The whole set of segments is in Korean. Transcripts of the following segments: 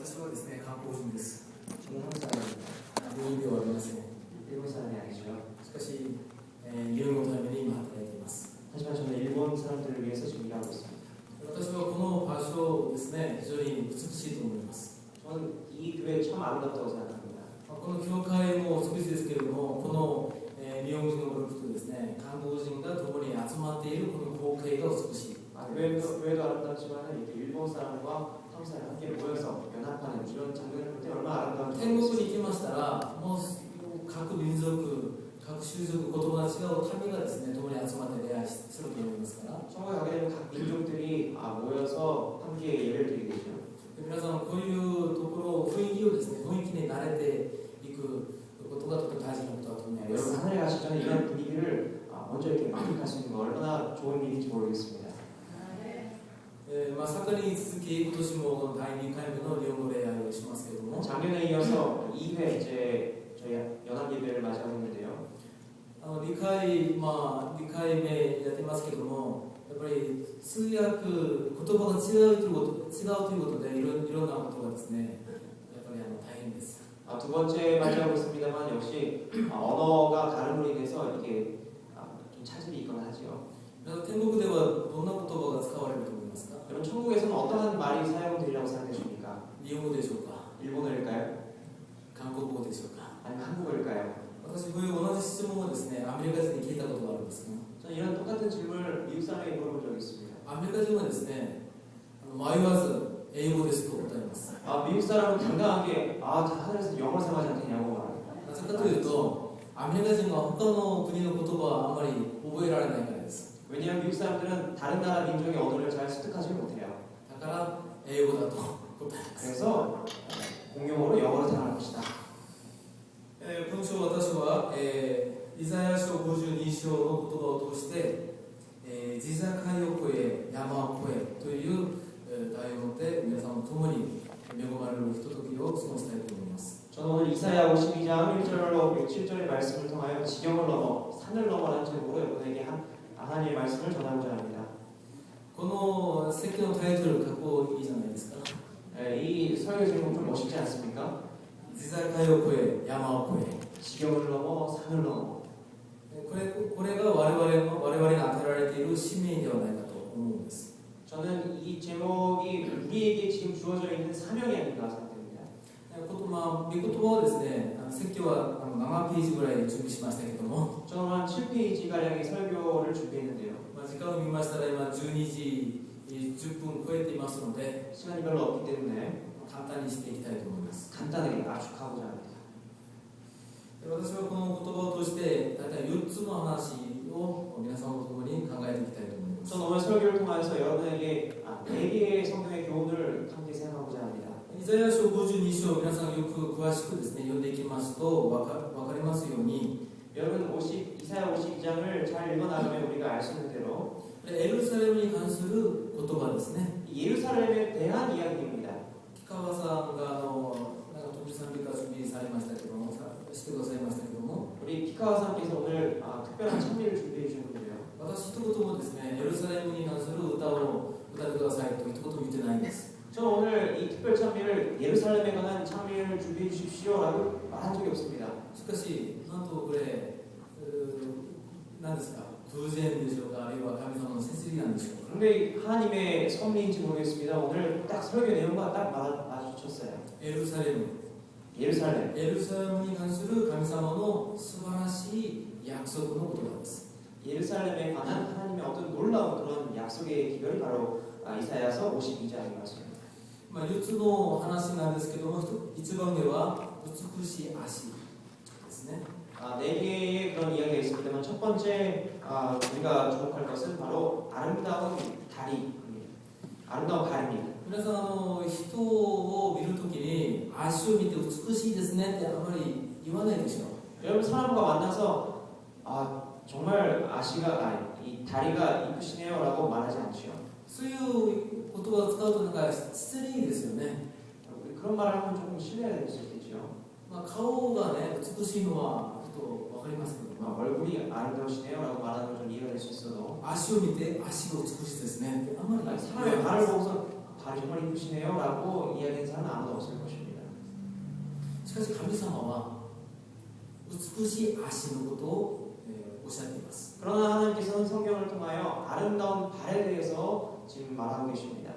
私はですね、韓国人です。 저는 한국 사람입니다. 日本ではありません。 일본 사람이 아니죠. しかし、日本のために今働いています。 하지만 저는 일본 사람들을 위해서 지금 일하고 있습니다. 私はこの場所をですね、非常に美しいと思います。 저는 이 교회 참 아름답다고 생각합니다. この教会も美しいですけれども、この、日本人のグループとですね、韓国人が共に集まっているこの光景が美しい。 교회도 아름답지만 이렇게 일본 사람과 한국 사람이 함께 모여서 연합하는 이런 장면을 볼 때 얼마나 아름다운지. 天国に行きましたら、もう各民族、各種族、言葉が違う民がですね、共に集まって礼拝すると思いますから。 천국에 가게 되면 각 민족들이 모여서 함께 예배를 드리게 되죠. 皆さん、こういうところ、雰囲気をですね、雰囲気に慣れていくことがとても大事なことだと思います。 여러분 하늘에 가시기 전에 이런 분위기를 먼저 이렇게 만끽할 수 있는 거 얼마나 좋은 일인지 모르겠습니다. 昨年に続き、今年も第2回目の日本語礼拝をしますけれども、 작년에 이어서 2회 이제 저희 연합 예배를 맞이하고 있는데요. 2回目やってますけれども、やっぱり通訳、言葉が違うということで、いろんなことがですね、やっぱり大変です。 두 번째 맞이하고 있습니다만 역시 언어가 다름으로 인해서 이게 좀 차질이 있거나 하죠. 天国ではどんな言葉が使われると思いますか？ 여러분 천국에서는 어떠한 말이 사용되리라고 생각되십니까? 日本語でしょうか？ 일본어일까요? 韓国語でしょうか？ 아니면 한국어일까요? 私、こういう同じ質問をですね、アメリカ人に聞いたことがあるんですが、 저는 이런 똑같은 질문을 미국 사람에게 물어본 적이 있습니다. アメリカ人はですね、迷わず英語ですと答えます。 미국 사람은 당당하게 하늘에서 영어를 사용하지 않겠냐고 말합니다. なぜかというと、アメリカ人は他の国の言葉はあまり覚えられないからです。 왜냐하면 미국 사람들은 다른 나라 민족의 언어를 잘 습득하지 못해요. だから英語だと答えます。 그래서 공용어로 영어를 사용할 것이다. 今週私は、イザヤ書52章の言葉を通して、地境を越え、山を越えという題を持って皆さんと共に恵まれるひとときを過ごしたいと思います。 저는 오늘 이사야 52장 1절로 7절의 말씀을 통하여 지경을 넘어 산을 넘어라는 제목으로 여러분에게 하나님의 말씀을 전하고자 합니다. この説教のタイトルかっこいいじゃないですか。 이 설교 제목 좀 멋있지 않습니까? 地境を越え、山を越え。 지경을 넘어 산을 넘어. これが我々に与えられている使命ではないかと思うんです。 저는 이 제목이 우리에게 지금 주어져 있는 사명이 아닌가 생각됩니다. 御言葉はですね、説教は7ページぐらい準備しましたけども、 저는 한 7페이지 가량의 설교를 준비했는데요. 時間を見ましたら今12時10分超えていますので、 시간이 별로 없기 때문에 簡単にしていきたいと思います。 간단하게 압축하고자 합니다. 私はこの言葉を通して大体4つの話を皆さんと共に考えていきたいと思います。 저는 오늘 설교를 통해서 여러분에게 4개의 성경의 교훈을 함께 생각하고자 합니다. イザヤ書52章、皆さんよく詳しくですね読んでいきますと分かりますように、 여러분 이사야 52장을 잘 읽어나가면 우리가 알 수 있는 대로 エルサレムに関する言葉ですね。 예루살렘에 대한 이야기입니다. 木川さんがなんかトミさんが準備されましたけども、してくださいましたけども、 우리 피카와 사님께서 오늘 특별한 찬미를 준비해 주셨는데요. 私一言もですね、エルサレムに関する歌を歌ってくださいと一言も言ってないんです。 저는 오늘 이 특별 찬미를 예루살렘에 관한 찬미를 준비해 주십시오라고 말한 적이 없습니다. しかし、なんとこれ、何ですか、偶然でしょうか、あるいは神様の摂理なんでしょうか。 근데 하나님의 섭리인지 모르겠습니다. 오늘 딱 설교 내용과 딱 맞추셨어요. エルサレム。 예루살렘. エルサレムに関する神様の素晴らしい約束の言葉です。 예루살렘에 관한 하나님의 어떤 놀라운 그런 약속의 기별이 바로 이사야서 52장인 것입니다. 4つの話なんですけども、一番目は美しい足ですね。 4개의 그런 이야기가 있습니다만 첫 번째 우리가 주목할 것은 바로 아름다운 다리입니다. 아름다운 발입니다. 皆さん人を見るときに足を見て美しいですねってあまり言わないでしょう。 여러분 사람과 만나서 정말 이 다리가 이쁘시네요라고 말하지 않죠. そういう言葉を使うとなんか失礼ですよね。 그런 말을 하면 조금 신뢰가 될 수 있겠죠. 顔がね美しいのはちょっとわかりますけど、 얼굴이 아름다우시네요라고 말하는 건 좀 이해가 될 수 있어도 足を見て足が美しいですねってあんまり 사람의 발을 보고서 발이 정말 이쁘시네요 라고 이야기하는 사람은 아무도 없을 것입니다. しかし神様は美しい足のことを、おっしゃっています。 그러나 하나님께서는 성경을 통하여 아름다운 발에 대해서 지금 말하고 계십니다.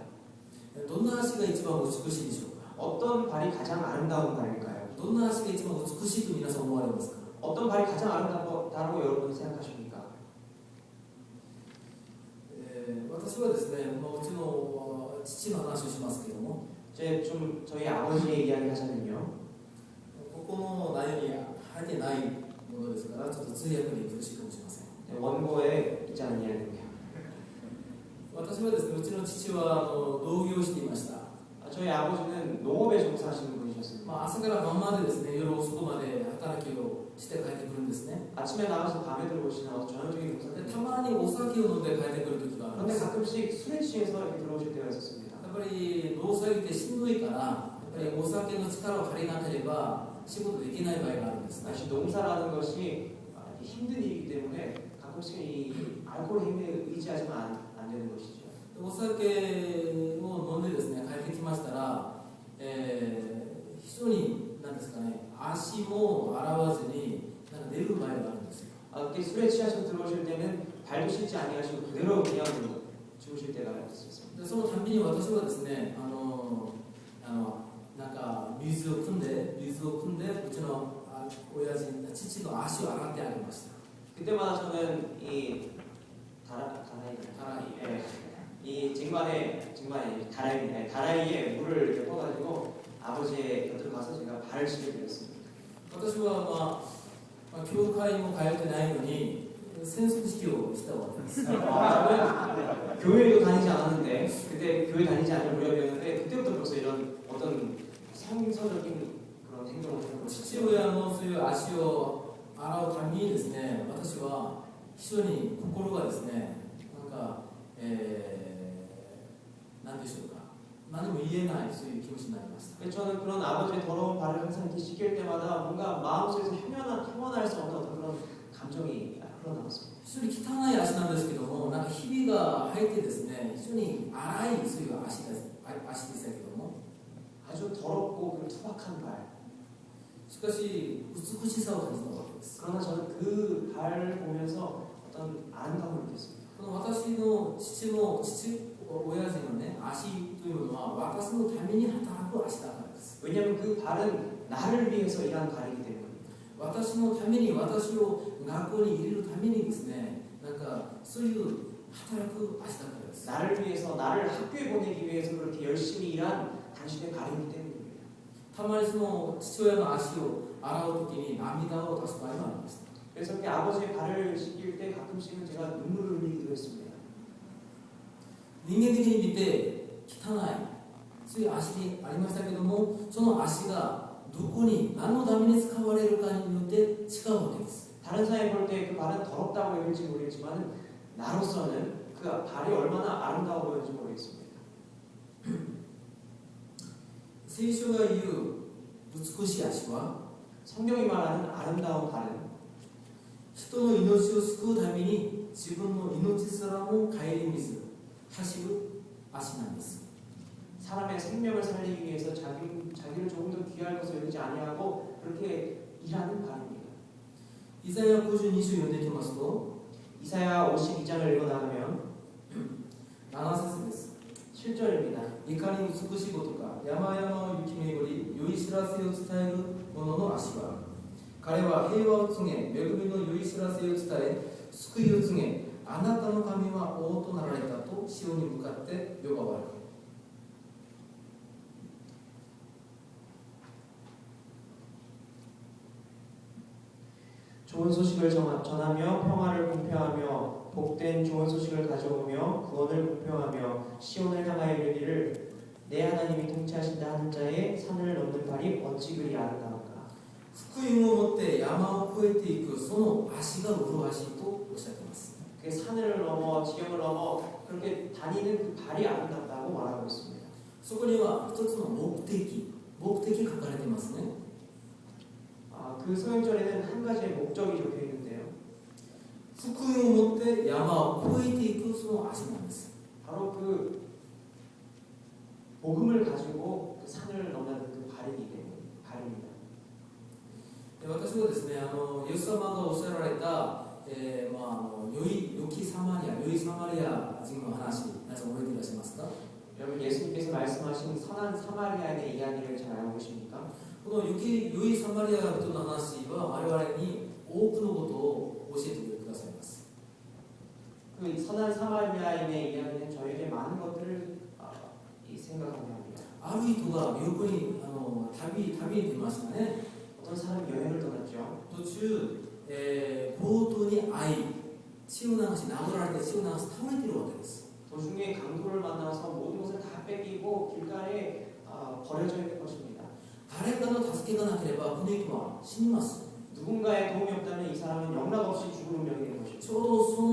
どんな足が一番美しいでしょうか。 어떤 발이 가장 아름다운 발일까요? どんな足が一番美しいと皆さん思われますか。 어떤 발이 가장 아름답다고 여러분은 생각하십니까? 私はですね、うちの父の話をしますけども、 이제 좀 저희 아버지의 이야기 하자면요. ここの内容に入ってないものですからちょっと通訳に苦しいかもしれません。 원고에 있지 않은 이야기입니다. 私はですね、うちの父は農業をしていました。 저희 아버지는 농업에 종사하시는 분이셨습니다. 朝から晩までですね、夜遅くまで働きをして帰ってくるんですね。 아침에 나가서 밤에 들어오시는 아주 전형적인 で 농사입니다. たまにお酒を飲んで帰ってくる時があるんで 그런데 す。 가끔씩 술에 취해서 이렇게 들어오실 때가 있었습니다. やっぱり農作業ってしんどいから、やっぱりお酒の力を借りなければ仕事できない場合があるんですね。 사실 농사라는 것이 힘든 일이기 때문에 가끔씩 이 알코올 힘에 의지하지만 안 되는 것이죠. お酒を飲んでですね、帰ってきましたら、非常に何ですかね、足も洗わずになんか寝る場合があるんですよ。 이렇게 술에 취하셔서 들어오실 때는 발도 씻지 아니하시고 그대로 그냥 주무실 때가 있었습니다. でそのたんびに私はですね、なんか水を汲んでうちの親父父の足を洗ってあげました。 그때마다 저는 이 이 다라이에 물을 이렇게 퍼가지고 아버지의 곁으로 가서 제가 발을 씻게 되었습니다. 私は教会も通ってないのに潜水式をしたわけです。 저는 교회도 다니지 않았는데 그때 교회 다니지 않을 무렵이었는데 그때부터 벌써 이런 어떤 성서적인 그런 행동을 하는 것이죠. 父親のそういう足を洗うためにですね、私は非常に心がですね、なんか、何でしょうか、何も言えないそういう気持ちになりました。 저는 그런 아버지의 더러운 발을 항상 이렇게 씻길 때마다 뭔가 마음속에서 형언할 수 없는 어떤 그런 감정이 흘러나왔습니다. 非常に汚い足なんですけども、なんかひびが入ってですね、非常に荒いそういう足でしたけども、 아주 더럽고 투박한 발. しかし美しさを感じたわけです。 그러나 저는 그 발을 보면서 어떤 아름다움을 느꼈습니다. この私の親父のね、足というのは私のために働く足だからです。 왜냐하면 그 발은 나를 위해서 일한 발이기 때문입니다. 私のために、私を学校に入れるためにですね、なんかそういう働く足だからです。 나를 위해서 나를 학교에 보내기 위해서 그렇게 열심히 일한 당신의 발이기 때문입니다. たまにその父親の足を洗うときに涙を出す場合もありました。 그래서 이렇게 아버지의 발을 씻길 때 가끔씩은 제가 눈물을 흘리기도 했습니다. 人間的に見て汚いそういう足でありましたけども、その足がどこに何のために使われるかによって違うわけです。 다른 사람이 볼 때 그 발은 더럽다고 여길지 모르겠지만 나로서는 그 발이 얼마나 아름다워 보였는지 모르겠습니다. 聖書が言う美しい足は 성경이 말하는 아름다운 발은 人の命を救うために自分の命すらも顧みず走る足なんです。 사람의 생명을 살리기 위해서 자기를 조금 더 귀할 것을 여기지 아니하고 그렇게 일하는 발입니다. イザヤ52章読んでいきますと 이사야 52장을 읽어나가면 7節です。 7절입니다. いかに美しいことか、山々を行き巡り良い知らせを伝える者の足は、彼は平和を告げ、恵みの良い知らせを伝え、救いを告げ、あなたの神は王となられたとシオンに向かって呼ばわれる。 좋은 소식을 전하며 평화를 공표하며 복된 좋은 소식을 가져오며 구원을 공표하며 시온을 향하여 이르기를 내 하나님이 통치하신다 하는 자의 산을 넘는 발이 어찌 그리 아름다운가. 福音を持って山を越えていくその足が麗しいとおっしゃっています。 그 산을 넘어 지경을 넘어 그렇게 다니는 그 발이 아름답다고 말하고 있습니다. そこには一つの目的が書かれていますね。 그 소형절에는 한 가지의 목적이 적혀 있는데요. 福音を持って山を越えていくその足なんです。 바로 그 복음을 가지고 그 산을 넘는 그 발입니다. 私はですね、イエス様がおっしゃられた、良きサマリア人の話、皆さん覚えていらっしゃいますか？ 여러분 예수님께서 말씀하신 선한 사마리아인의 이야기를 잘 알고 계십니까? この良いサマリア人の話は我々に多くのことを教えてくださいます。 그 선한 사마리아인의 이야기는 저에게 많은 것들을 생각하게 합니다. ある人が旅行に旅に出ましたね。 어떤 사람이 여행을 떠났죠. 途中、強盗に遭い血を流し殴られて血を流し倒れているわけです。 도중에 강도를 만나서 모든 것을 다 뺏기고 길가에 버려져 있는 것입니다. 誰かの助けがなければこの人は死にます。 누군가의 도움이 없다면 이 사람은 영락없이 죽을 운명이 되는 것입니다. ちょうどその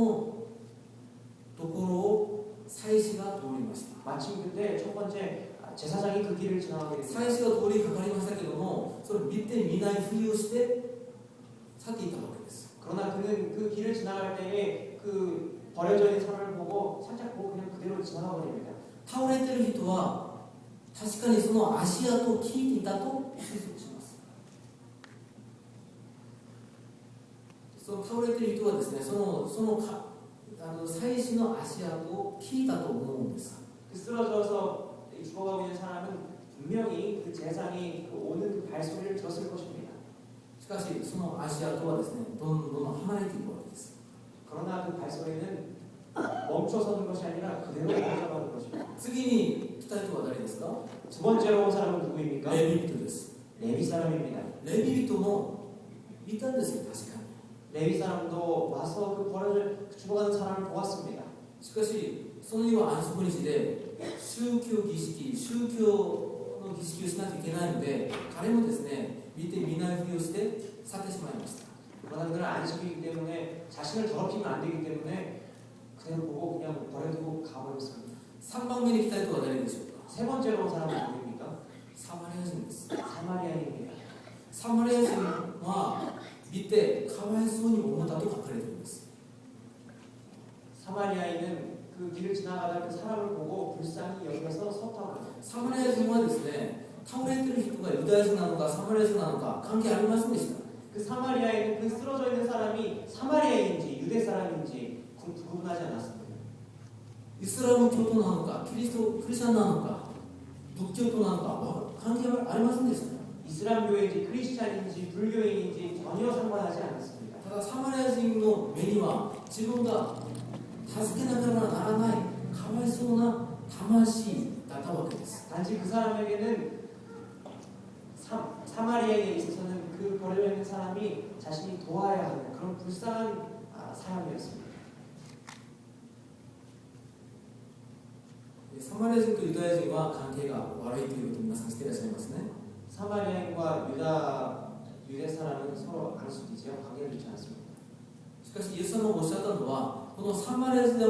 ところを祭司が通りました。 마침 그때 첫 번째 제사장이 그 길을 지나가게 됩니다. 祭司が通りかかりましたけども、それを見て見ないふりをして去っていたわけです。 그러나 그는 그 길을 지나갈 때에 그 버려져 있는 사람을 보고 살짝 보고 그냥 그대로 지나가 버립니다. 倒れている人は確かにその足跡を聞いていたと推測します。その倒れている人はですね、祭司の足跡を聞いたと思うんです。 그 쓰러져서 죽어가고 있는 사람은 분명히 그 제사장이 오는 그 발소리를 들었을 것입니다. しかしその足跡はですね、どんどん離れていくわけです。 그러나 그 발소리는 멈춰서는 것이 아니라 그대로 가져가는 것입니다. 次に来た人は誰ですか？ 두 번째로 온 사람은 누구입니까? レビ人です。 레위 사람입니다. レビ人もいたんですよ、確かに。 레위 사람도 와서 그 버려져 죽어가는 사람을 보았습니다. しかしその日は安息日で宗教の儀式をしなきゃいけないので、彼もですね、見て見ないふりをして去ってしまいました。 그러나 그는 안식이기 때문에 자신을 더럽히면 안 되기 때문에 그대로 보고 그냥 버려두고 가버렸습니다. 3番目に来た人は誰でしょうか？ 세 번째로 온 사람은 누구입니까? サマリア人です。 사마리아인입니다. サマリア人は見てかわいそうに思ったと書かれています。 사마리아인은 그 길을 지나가다 그 사람을 보고 불쌍히 여겨서 섰다고 합니다. サマリア人はですね、倒れている人がユダヤ人なのかサマリア人なのか関係ありませんでした。 그 사마리아인은 그 쓰러져 있는 사람이 사마리아인지 유대 사람인지 구분하지 않았습니다. イスラム教徒なのかクリスチャンなのか仏教徒なのか関係はありませんでした。 이슬람교인지 크리스찬인지 불교인인지 전혀 상관하지 않았습니다. ただサマリア人の目には自分が助けなければならないかわいそうな魂だったわけです。 단지 그 사람에게는 사마리아에 있어서는 그 버려져 있는 사람이 자신이 도와야 하는 그런 불쌍한 사람이었습니다. サマリア人とユダヤ人は関係が悪いということを皆さん知っていらっしゃいますね。 사마리아인과 유대 사람은 서로 알 수도 있어요. 관계를 좋지 않습니다. しかしイエス様がおっしゃったのは、このサマリア人の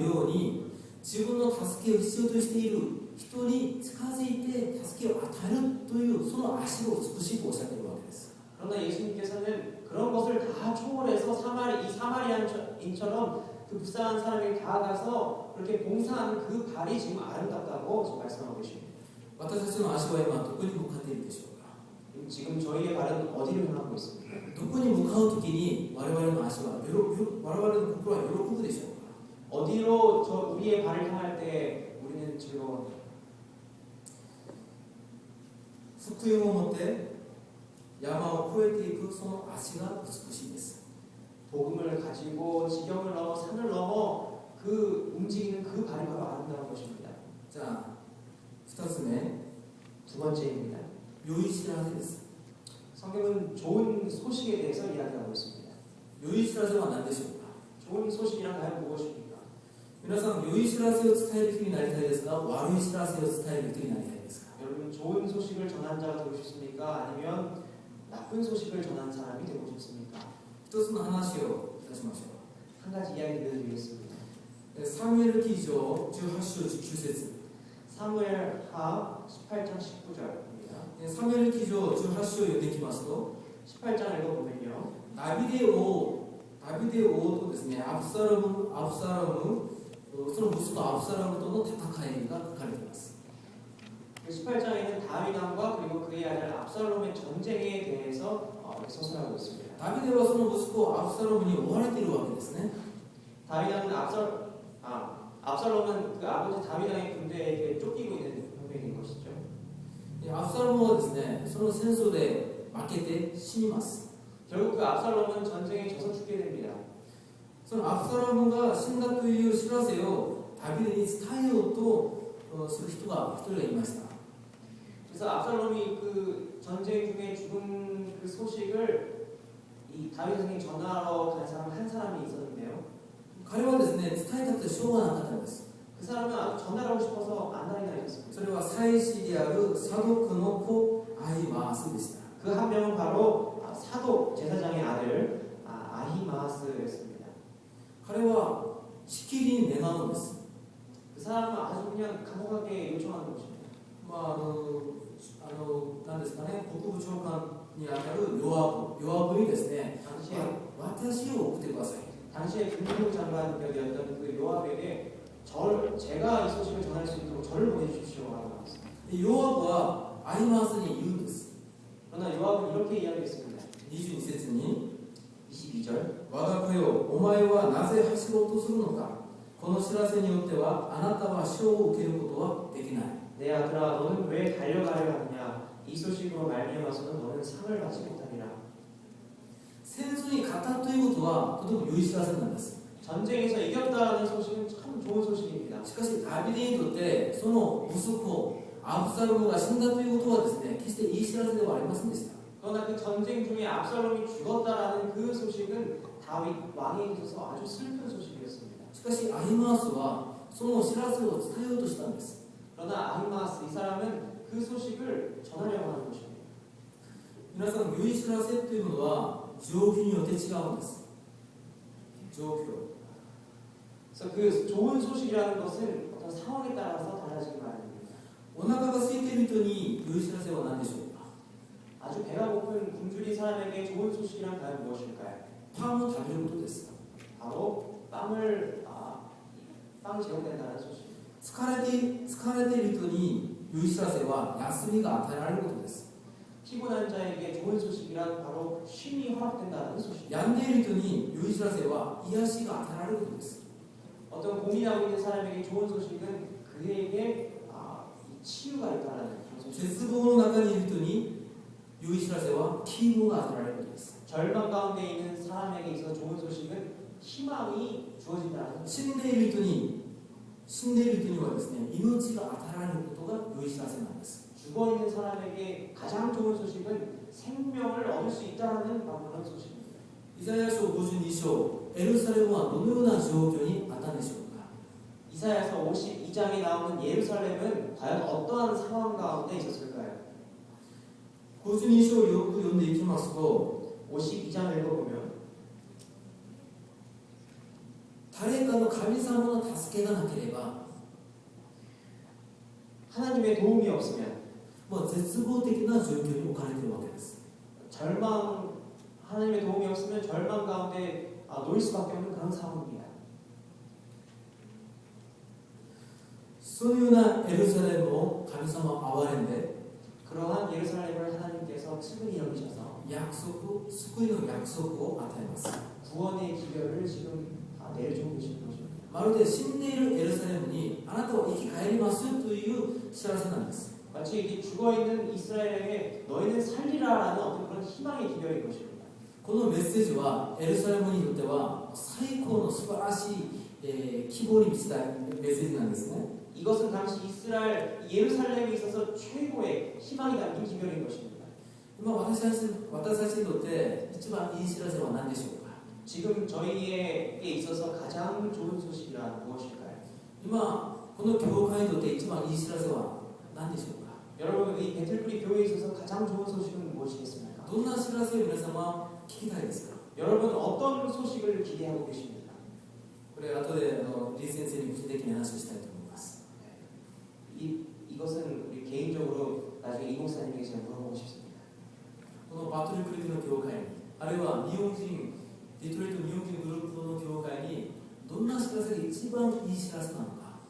ように自分の助けを必要としている人に近づいて助けを与えるというその足を美しくおっしゃっているわけです。 그러나 예수님께서는 그런 것을 다 초월해서 사마리아인처럼 그 불쌍한 사람에게 다가가서 그렇게 봉사하는 그 발이 지금 아름답다고 지금 말씀하고 계십니다. 私たちの足は今どこに向かっているでしょうか？ 지금 저희의 발은 어디를 향하고 있습니까? どこに向かうときに我々の足は我々の心は喜ぶでしょうか？ 어디로 우리의 발을 향할 때 우리는 즐거워합니다. 福音を持って山を越えていくその足が美しいです。 복음을 가지고 지경을 넘어 산을 넘어 그 움직이는 그 발이 바로 아름다운 것입니다. じゃあ2つ目、 두 번째입니다. 良い知らせです。 성경은 좋은 소식에 대해서 이야기하고 있습니다. 良い知らせは何でしょうか？ 좋은 소식이란 과연 무엇입니까? 皆さん、良い知らせを伝える人になりたいですか？悪い知らせを伝える人になりたいですか？ 여러분 좋은 소식을 전하는 자가 되고 싶습니까? 아니면 나쁜 소식을 전하는 사람이 되고 싶습니까? 一つの話をいたしましょう。 한 가지 이야기를 드리겠습니다. サムエル記上18章19節 사무엘하 18장 19절입니다. サムエル記上18章を読んでいきますと、 18장 읽어보면요. ダビデ王とですね、アブサロム、その息子アブサロムとの戦いが書かれています。 18장에는 다윗 왕과 그리고 그의 아들 압살롬의 전쟁에 대해서 서술하고 있습니다. ダビデはその息子アブサロムに追われているわけですね。 다윗 왕은 압살롬은 그 아버지 다윗 왕의 군대에게 쫓기고 있는 형편인 것이죠. アブサロムはですね、その戦争で負けて死にます。 결국 그 압살롬은 전쟁에 져서 죽게 됩니다. そのアブサロムが死んだという知らせをダビデに伝えようとする人が一人がいました。 그래서 압살롬이 그 전쟁 중에 죽은 그 소식을 이 다윗 왕에게 전하러 간 사람 한 사람이 있었는데요. 彼はですね、伝えたくてしょうがなかったんです。 그 사람은 아주 전하고 싶어서 안달이 나 있었습니다. それは祭司であるサドクの子アイマースでした。 그 한 명은 바로 사독 제사장의 아들 아히마아스였습니다. 彼はしきりに願うんです。 그 사람은 아주 그냥 간곡하게 요청하는 것입니다. なんですかね、国務長官にあたるヨアブにですね、私を送ってください。 당시에 군부 장관이었던 그 요압에게 제가 이 소식을 전할 수 있도록 저를 보내주십시오라고 말했습니다. ヨアブはアイマースに言うんです。 그러나 요압은 이렇게 이야기했습니다. 22節に 22절 我が子よ、お前はなぜ走ろうとするのか。この知らせによってはあなたは賞を受けることはできない。 내 아들아 너는 왜 달려가려 하느냐 이 소식으로 말미암아서는 너는 상을 받지 못하리라. 戦争に勝ったということはとても良い知らせなんです。 전쟁에서 이겼다는 소식은 참 좋은 소식입니다. しかしダビデにとってその息子アブサロムが死んだということはですね、決していい知らせではありませんでした。 그러나 그 전쟁 중에 압살롬이 죽었다라는 그 소식은 다윗 왕에게 있어서 아주 슬픈 소식이었습니다. しかしアイマースはその知らせを伝えようとしたんです。 그러나 아히마아스 이 사람은 그 소식을 전하려고 하는 것입니다. 皆さん、良い知らせというのは状況によって違うんです。状況。 그래서 그 좋은 소식이라는 것은 어떤 상황에 따라서 달라지는 거 아닙니다. お腹が空いている人に良い知らせは何でしょうか。 아주 배가 고픈 굶주린 사람에게 좋은 소식이란 과연 무엇일까요? パンを食べることです。 바로 빵 제공된다는 소식. 疲れている人に良い知らせは休みが与えられることです。 피곤한 자에게 좋은 소식이란 바로 쉼이 허락된다는 소식. 病んでいる人に良い知らせは癒しが与えられることです。 어떤 고민하고 있는 사람에게 좋은 소식은 그에게 치유가 있다는 그런 소식. 絶望の中にいる人に良い知らせは希望が与えられることです。 절망 가운데 있는 사람에게 있어서 좋은 소식은 희망이 주어진다는 소식. 死んでいる人にはですね、命が与えられることが良い知らせなんです。 죽어 있는 사람에게 가장 좋은 소식은 생명을 얻을 수 있다는 그런 소식입니다. イザヤ書52章、エルサレムはどのような状況にあったんでしょうか。 이사야서 52장에 나오는 예루살렘은 과연 어떠한 상황 가운데 있었을까요? 52章をよく読んでいきますと、 52장 읽어보면 誰かの神様の助けがなければ、 하나님의 도움이 없으면 絶望的な状況に置かれているわけです。 하나님의 도움이 없으면 절망 가운데 놓일 수밖에 없는 그런 상황입니다. そういうようなエルサレムを神様は憐れんで、 그러한 예루살렘을 하나님께서 측은히 여기셔서 救いの約束を与えます。 구원의 기별을 지금 내려주고 계시는 것입니다. まるで死んでいるエルサレムにあなたは生き返りますよという知らせなんです。 마치 이 죽어있는 이스라엘에게 너희는 살리라라는 어떤 그런 희망의 기별인 것입니다. このメッセージはエルサレムにとっては最高の素晴らしい、希望に満ちたメッセージなんですね。 이것은 당시 예루살렘에 있어서 최고의 희망이 담긴 기별인 것입니다. 今私たちにとって一番いい知らせは何でしょうか。 지금 저희에게 있어서 가장 좋은 소식이란 무엇일까요? 今この教会にとって一番いい知らせは何でしょうか。 여러분 이 베틀크리 교회에 있어서 가장 좋은 소식은 무엇이겠습니까? どんな知らせを皆様は聞きたいですか。 여러분 어떤 소식을 기대하고 계십니까? これ後で李先生に具体的に話をしたいと思います。 이것은 우리 개인적으로 나중에 이 목사님에게 제가 물어보고 싶습니다. このバトルクリティの教会に、あるいはデトロイト日本人グループの教会にどんな知らせが一番いい知らせなのか。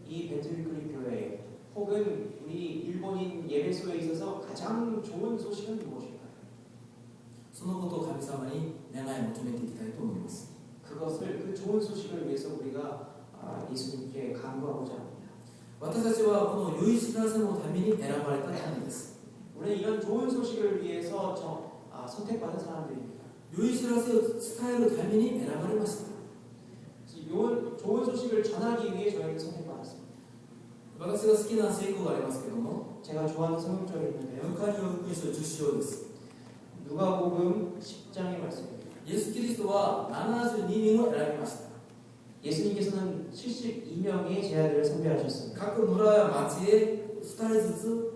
이 베틀크리 교회에 혹은 우리 일본인 예배소에 있어서 가장 좋은 소식은 무엇일까요? そのことを神様に願い求めていきたいと思います。 그것을 그 좋은 소식을 위해서 우리가 예수님께 간구하고자 합니다. 私たちはこの良い知らせのために選ばれた民です。 우리는 이런 좋은 소식을 위해서 선택받은 사람들입니다. 良い知らせを伝えるために選ばれました。 좋은 소식을 전하기 위해 저희는 선택받았습니다. 私が好きな聖句がありますけども、 제가 좋아하는 성경절이 있는데요. ルカによる福音書10章です。 누가복음 10장의 말씀입니다. イエス・キリストは72人を選びました。 예수님께서는 72명의 제자들을 선별하셨습니다. 各村や町へ2人ずつ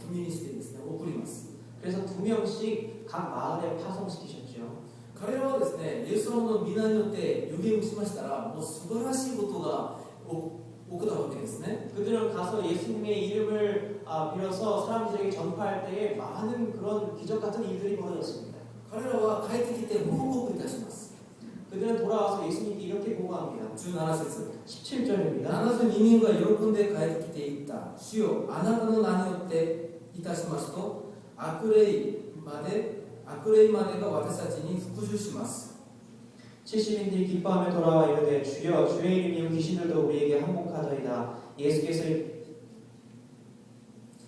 組にしてですね、送ります。 그래서 2명씩 각 마을에 파송시키셨죠. 彼らはですね、イエス様の皆によって予言しましたら、もう素晴らしいことが起こったわけですね。 그들은 가서 예수님의 이름을 빌어서 사람들에게 전파할 때에 많은 그런 기적 같은 일들이 벌어졌습니다. 彼らは帰ってきて報告いたします。 그들은 돌아와서 예수님께 이렇게 보고합니다. 17節 17절입니다. 72人が喜んで帰ってきていった。主よ、あなたの名によっていたしますと、悪霊までが私たちに服従します。 70인들이 기뻐하며 돌아와 이르되 주여 주의 이름이요 귀신들도 우리에게 항복하더이다. 예수께서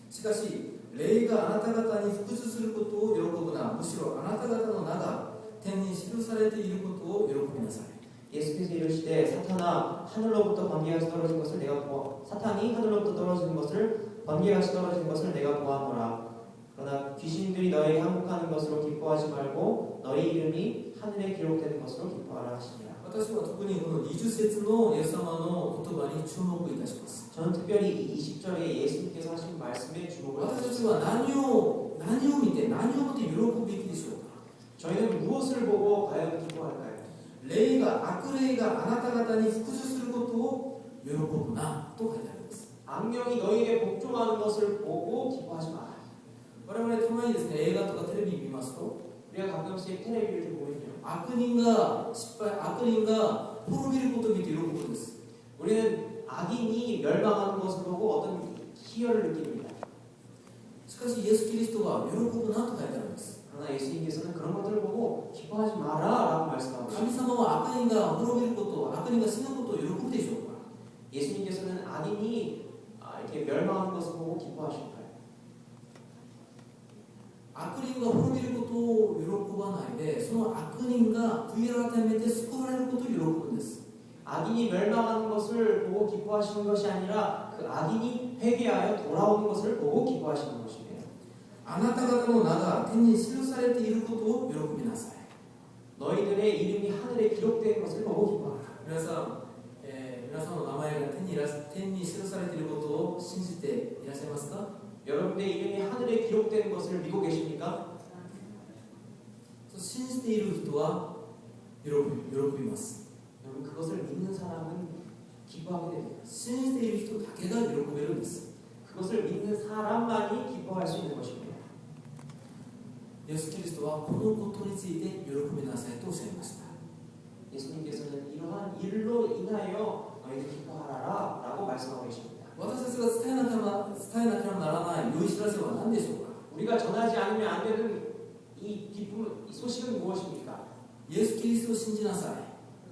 しかし、霊があなた方に服従することを喜ぶな。むしろあなた方の名が天に記されていることを喜びなさい。 예수께서 이르시되 사탄이 하늘로부터 번개같이 떨어진 것을 내가 보았노라. 그러나 귀신들이 너에게 항복하는 것으로 기뻐하지 말고 너희 이름이 하늘에 기록되는 것으로 기뻐하라 하시니라. 私は特にこの20節のイエス様の言葉に注目いたします。 저는 특별히 이 20절에 예수님께서 하신 말씀에 주목을 私たち 하셨습니다. は何を見て何をもって喜ぶべきでしょうか。 저희는 무엇을 보고 과연 기뻐할까요? 霊が悪霊があなた方に服従することを喜ぶなと書いてあります。 악령이 너희에게 복종하는 것을 보고 기뻐하지 마라. 我々たまにですね、映画とかテレビ見ますと、 우리가 가끔씩 텔레비를 보면요. 悪人が滅びることを見て喜ぶんです。 우리는 악인이 멸망하는 것을 보고 어떤 희열을 느낍니다. しかしイエス・キリストは喜ぶなと書いてあるんです。 그러나 예수님께서는 그런 것들을 보고 기뻐하지 마라라고 말씀하고 神 있습니다. 様は悪人が滅びること、悪人が死ぬことを喜ぶでしょうか。 예수님께서는 악인이 이렇게 멸망하는 것을 보고 기뻐하실까요? 悪人が滅びることを喜ばないで、その悪人が悔い改めて救われることを喜ぶんです。 악인이 멸망하는 것을 보고 기뻐하시는 것이 아니라 그 악인이 회개하여 돌아오는 것을 보고 기뻐하시는 것이에요. あなた方の名が天に記されていることを喜びなさい。 너희들의 이름이 하늘에 기록된 것을 보고 기뻐하라. 皆さんの名前が天に記されていることを信じていらっしゃいますか？ 여러분의 이름이 하늘에 기록된 것을 믿고 계십니까? 信じている人は喜びます。 여러분 그것을 믿는 사람은 기뻐하게 됩니다. 信じている人だけが喜べるんです。 그것을 믿는 사람만이 기뻐할 수 있는 것입니다. イエス・キリストはこのことについて喜びなさいとおっしゃいました。 예수님께서는 이러한 일로 인하여 너희들 기뻐하라 라고 말씀하고 계십니다. 私たちが伝えなければならない良い知らせは何でしょうか？ 우리가 전하지 않으면 안 되는 이 기쁨, 이 소식은 무엇입니까? イエス・キリストを信じなさ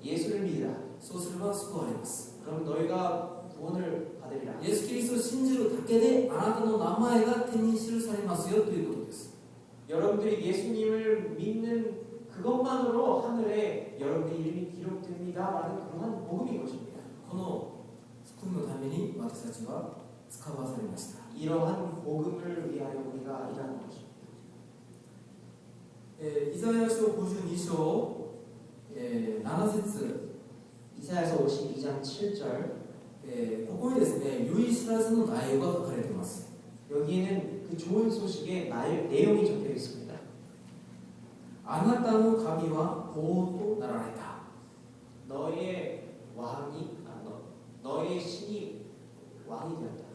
い。 예수를 믿으라. そうすれば救われます。 그럼 너희가 구원을 받으리라. イエス・キリストを信じるだけであなたの名前が天に記されますよということです。 여러분들이 예수님을 믿는 그것만으로 하늘에 여러분의 이름이 기록됩니다라는 그러한 복음인 것입니다. この福音のために私たちは使わされました。 이러한 복음을 위하여 우리가 일하는 것입니다. イザヤ書52章、7節、 이사야서 52장 7절 ここにですね、良い知らせの内容が書かれています。 여기에는 그 좋은 소식의 내용이 적혀 있습니다. あなたの神は王となられた。 너의 신이 왕이 되었다.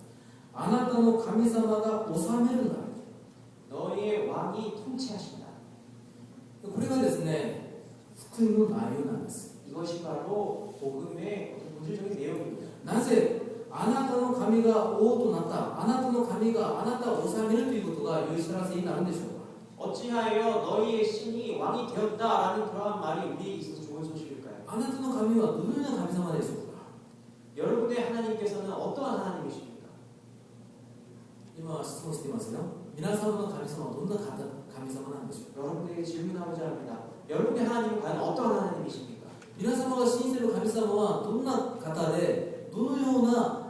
あなたの神様が治めるなら。 너의 왕이 통치하신다. これがですね、福音の内容なんです。 이것이 바로 복음의 어떤 본질적인 내용입니다. なぜああなたの神が王となった、あなたの神があなたを治めるということが良い知らせになるんでしょうか。 어찌하여 너희의 신이 왕이 되었다라는 그러한 말이 우리에게 있어서 좋은 소식일까요? あなたの神はどのような神様でしょうか。 여러분의 하나님께서는 어떠한 하나님이십니까? 今質問していますよ。皆様の神様はどんな神様なんでしょうか。 여러분에게 질문하고자 합니다. 여러분의 하나님은 과연 어떠한 하나님이십니까? 皆様が信じている神様はどんな方で、どのような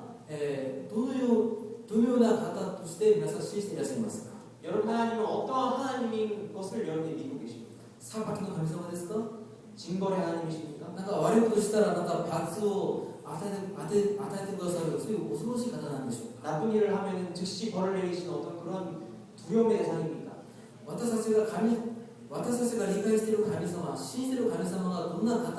方として皆さん信じていらっしゃいますか。 여러분 하나님은 어떠한 하나님인 것을 여러분이 믿고 계십니까? 裁きの神様ですか。 징벌의 하나님이십니까? なんか悪いことしたらなんか罰を与えてくださる、そういう恐ろしい方なんでしょうか。 나쁜 일을 하면 즉시 벌을 내리시는 어떤 그런 두려움의 대상입니까? 私たちが理解している神様、信じている神様がどんな方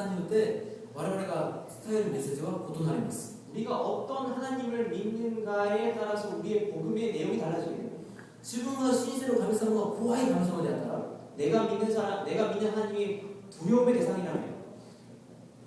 によって我々が伝えるメッセージは異なります。 우리가 어떤 하나님을 믿는가에 따라서 우리의 복음의 내용이 달라지게 됩니다. 自分が信じている神様が怖い神様であったら、 내가 믿는 하나님이 두려움의 대상이라면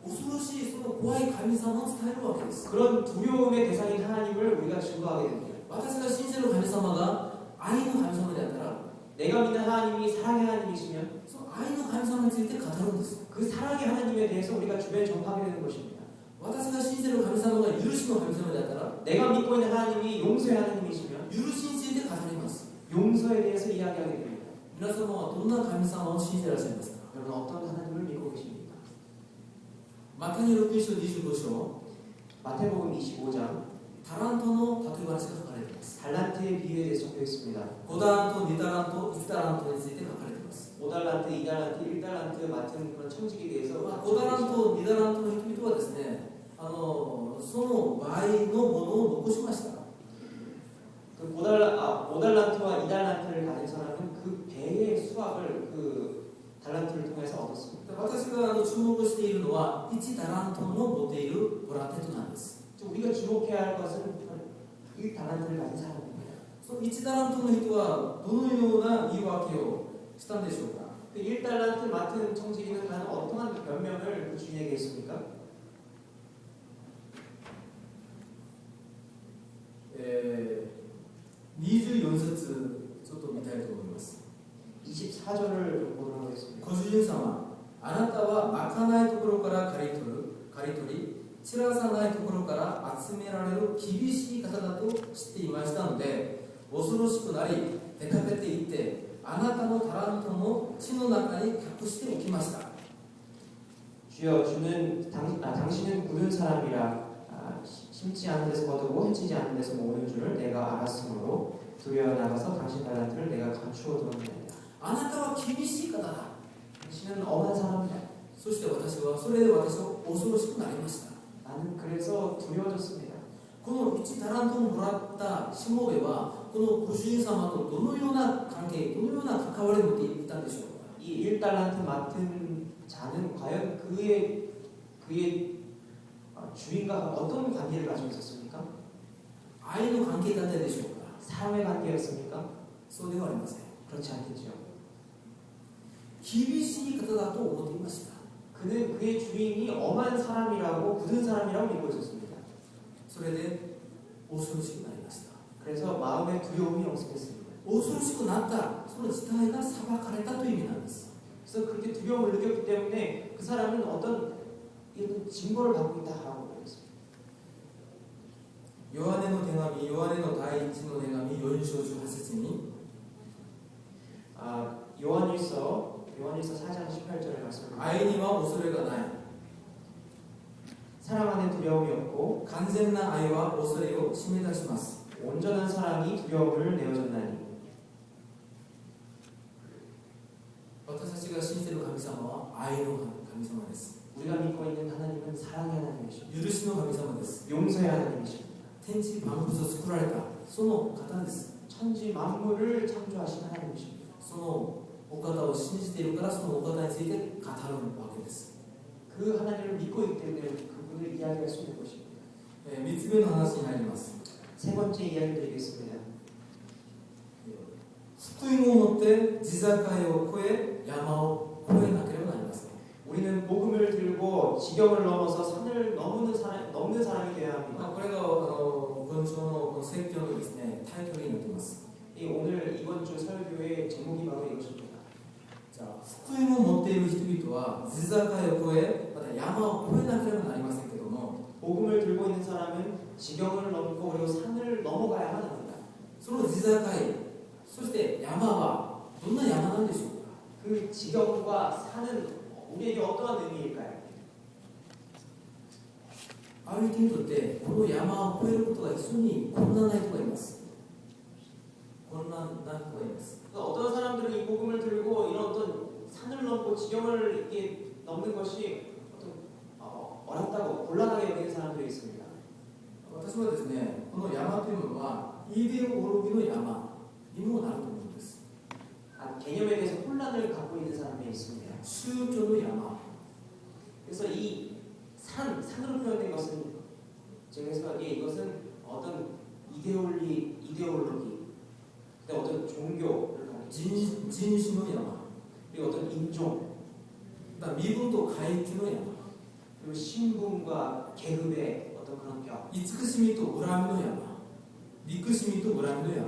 恐ろしいその怖い神様を伝えるわけです。 그런 두려움의 대상인 하나님을 우리가 증거하게 됩니다. 私が信じている神様が愛の神様であったら、 내가 믿는 하나님이 사랑의 하나님이시면 その愛の神様について語るんです。 그 사랑의 하나님에 대해서 우리가 주변에 전파하게 되는 것입니다. 私が信じている神様が許しの神様であったら、 내가 믿고 있는 하나님이 용서의 하나님이시면 許しについて語ります。 용서에 대해서 이야기하게 됩니다. 皆様はどんな神様を信じていらっしゃいますか。 여러분 어떤 하나님을 믿고 계십니까? マタイの6章25章、 마태복음 25장 タラントの例え話が書かれています。 달란트의 비유에 대해서 적혀 있습니다. 5タラント、2タラント、1タラントについて書かれています。 5달란트, 2달란트, 1달란트 맡은 그런 청직에 대해서 5タラント、2タラントの人々はですね、その倍のものを残しました。 그 5달란트와 2달란트를 가진 사람은 그 배의 수확을 그 달란트를 통해서 얻었습니다. 私が注目しているのは1タラントの持っているボラテトなんです。 우리가 주목해야 할 것은 1달란트를 가진 사람입니다. その1タラントの人はどのような言い訳をしたんでしょうか。 그 1달란트 맡은 청지기는 과연 어떠한 변명을 그 주인에게 했습니까? 24節ちょっと見たいと思います。 24절을 좀 보도록 하겠습니다. ご主人様、あなたはまかないところから刈り取り、散らさないところから集められる厳しい方だと知っていましたので、恐ろしくなり出かけていって、あなたのタラントの地の中に隠しておきました。 주여 당신은 굳은 사람이라 심지 않은 데서 거두고 해치지 않은 데서 모으는 줄을 내가 알았으므로 두려워 나가서 당신 달란트를 내가 감추어 두었나이다. あなたは厳しい方だ。 당신은 엄한 사람이다. そしてそれで私は恐ろしくなりました。 나는 그래서 두려워졌습니다. この1タラントをもらったしもべはこのご主人様とどのような関係、どのような関わりを持っていたんでしょうか。 이 1달란트 맡은 자는 과연 그의 주인과 어떤 관계를 가지고 있었습니까? 愛の関係だったでしょうか。 사랑의 관계였습니까? そうではありません。 그렇지 않겠죠. 厳しい方だと思っていました。 그는 그의 주인이 엄한 사람이라고 굳은 사람이라고 믿고 있었습니다. それで恐ろしくなりました。 그래서 마음에 두려움이 엄습했습니다. 恐ろしくなったその事態が裁かれたという意味なんです。 그래서 그렇게 두려움을 느꼈기 때문에 그 사람은 어떤 이런 징벌을 받고 있다라고 말했습니다. ヨハネの第一の手紙4章18節に 요한일서 4장 18절에 말씀합니다. 愛には恐れがない。 사랑 안에 두려움이 없고 完全な愛は恐れを締め出します。 온전한 사랑이 두려움을 내어줬나니. 私たちが信じている神様は愛の神様です。 우리가 믿고 있는 하나님은 사랑의 하나님이십니다. 許しの神様です。 용서의 하나님이십니다. 天地万物を作られたその方です。 천지 만물을 창조하신 하나님이십니다. そのお方を信じているからそのお方について語るわけです。 그 하나님을 믿고 있기 때문에 그분을 이야기할 수 있는 것입니다. 3つ目の話に入ります。 세 번째 이야기 드리겠습니다. 福音を持って地境を越え山を越えなければなりません。 우리는 복음을 들고 지경을 넘어서 산을 넘는 사람이 되어야 합니다. これが説教のですね、タイトルになっています。 오늘 이번 주 설교의 제목이 바로 이것입니다. じゃあ福音を持っている人々は地坂を越え、また山を越えなければなりませんけども、 복음을 들고 있는 사람은 지경을 넘고 그리고 산을 넘어가야만 합니다. その地坂、そして山はどんな山なんでしょうか。 그 지경과 산은 우리에게 어떠한 의미일까요? ある人にとってこの山を越えることが非常に困難な人がいます。困難な人がいます。 어떤 사람들은 이 복음을 들고 이런 어떤 산을 넘고 지경을 이렇게 넘는 것이 어떤 어렵다고 곤란하게 여기는 사람들이 있습니다. 私はですね、この山というのはイデオロギーの山にもなると思うんです。 개념에 대해서 혼란을 갖고 있는 사람이 있습니다. 宗教の山、 그래서 이 산으로 표현된 것은 제가 생각하기에 이것은 어떤 이데올로기, 어떤 종교를 가리키는 人種の山、 그리고 어떤 인종, また身分と階級の山、 그리고 신분과 계급의 어떤 그런 벽, 慈しみと恨みの山、憎しみと恨みの山、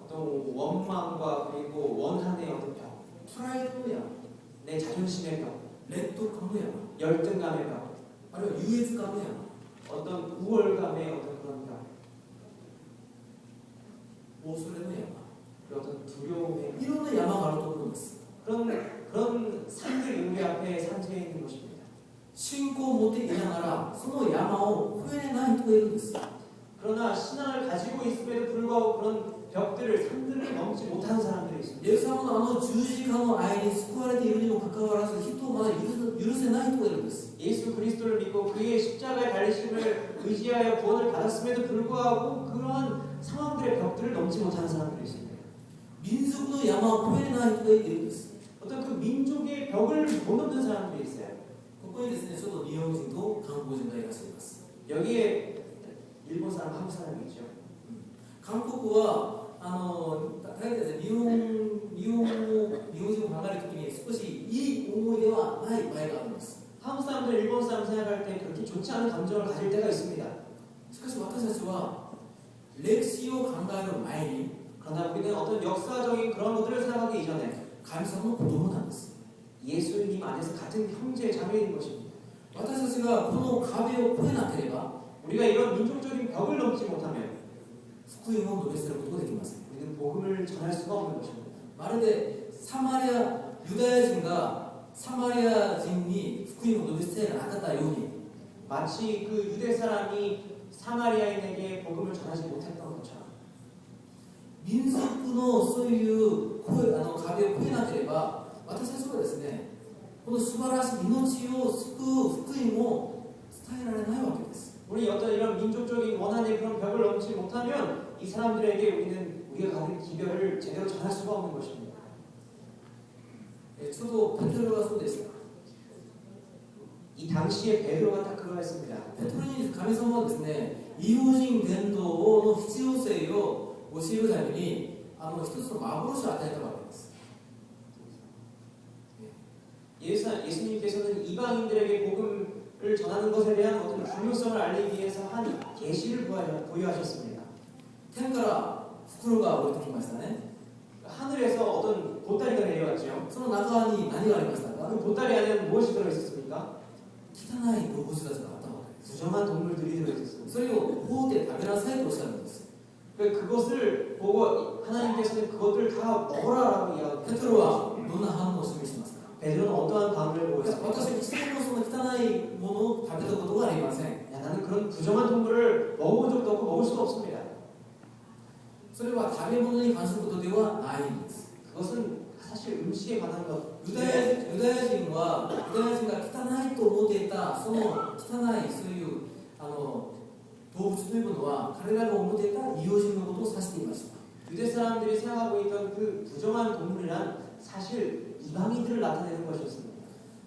어떤 원망과 그리고 원한의 어떤 벽, プライドの山、 내 자존심의 벽, 劣等感の山、 열등감의 벽, あるいは優越感の山、 어떤 우월감의 어떤 그런 벽, 恐れの山、 그리고 어떤 두려움의 벽, いろんな山があると思うんです。 그런 산들이 우리 앞에 산재해 있는 것입니다. 信仰を持っていながらその山を越えれない人がいるんです。 그러나 신앙을 가지고 있음에도 불구하고 그런 벽들을 산들을 넘지 못하는 사람들이 있습니다. イエス様のあの十字架の愛に救われているにもかかわらず人をまだ許せない人がいるんです。 예수 그리스도를 믿고 그의 십자가의 달리심을 의지하여 구원을 받았음에도 불구하고 그러한 상황들의 벽들을 넘지 못하는 사람들이 있습니다. 民族の山を越えれない人がいるんです。 어떤 그 민족의 벽을 못 넘는 사람들이 있어요. ここにですね、ちょっと日本人と韓国人がいらっしゃいます。 여기에 일본 사람, 한국 사람이 있죠. 韓国は大体ですね、日本人を考えるときに少しいい思い出はない場合があるんです。 한국 사람들, 일본 사람 생각할 때 그렇게 좋지 않은 감정을 가질 때가 있습니다. しかし私たちは歴史を考える前に 그러나 우리는 어떤 역사적인 그런 것들을 생각하기 이전에 神様の子供なんです。 예수님 안에서 같은 형제 자매인 것입니다. 私たちがこの壁を越えなければ 우리가 이런 민족적인 벽을 넘지 못하면 福音を述べ伝えることができません。 우리는 복음을 전할 수가 없는 것입니다. まるでユダヤ人がサマリア人に福音を述べ伝えなかったように 마치 그 유대 사람이 사마리아인에게 복음을 전하지 못했던 것처럼 民族のそういう壁を越えなければ私たちはですね、この素晴らしい命を救う福音を伝えられないわけです。 우리 어떤 이런 민족적인 원한의 그런 벽을 넘지 못하면 이 사람들에게 우리가 가진 기별을 제대로 전할 수가 없는 것입니다. ちょうどペテロがそうでした。 이 당시에 베드로가 딱 그러했습니다. ペテロに神様はですね、異邦人伝道の必要性を教えるために一つの幻を与えたわけです。 예수님께서는 이방인들에게 복음을 전하는 것에 대한 어떤 중요성을 알리기 위해서 한 계시를 부여하셨습니다. 天から袋が降りてきましたね。 하늘에서 어떤 보따리가 내려왔죠. その中に何がありましたか？ 그 보따리 안에는 무엇이 들어있었습니까? 汚い動物たちがあったわけです。 부정한 동물들이 들어있었습니다. それを放って食べなさいとおっしゃるんです。 그것을 보고 하나님께서는 그것을 다 먹어라라고 이야기했죠. ペテロはどんな反応を示しますか？ 베드로는 어떠한 반응을 보였습니까? 私は一度もその汚いものを食べたことがありません。 야, 나는 그런 부정한 동물을 먹어본 적도 없고 먹을 수도 없습니다. それは食べ物に関することではないんです。 그것은 사실 음식에 관한 것. ユダヤ人が汚いと思っていたその汚いそういう動物というものは彼らが思っていた異邦人のことを指していました。 유대 사람들이 생각하고 있던 그 부정한 동물이란 사실 이방인들을 나타내는 것이었습니다.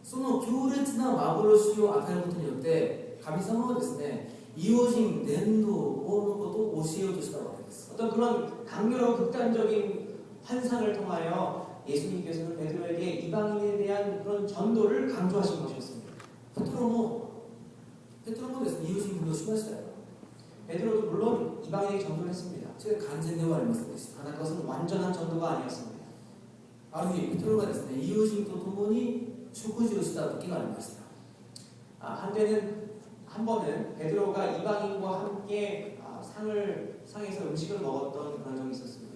その強烈な幻を与えることによって神様はですね、異邦人伝道のことを教えようとしたわけです。 어떤 그런 강렬하고 극단적인 환상을 통하여 예수님께서는 베드로에게 이방인에 대한 그런 전도를 강조하신 것이었습니다. ペトロもですね、異邦人伝道しましたよ。 베드로도 물론 이방인에게 전도를 했습니다. それは完全ではありませんでした。 그러나 그것은 완전한 전도가 아니었습니다. ある日ペトロがですね、友人と共に食事をした時がありました。 한 번은 베드로가 이방인과 함께 상에서 음식을 먹었던 그런 적이 있었습니다.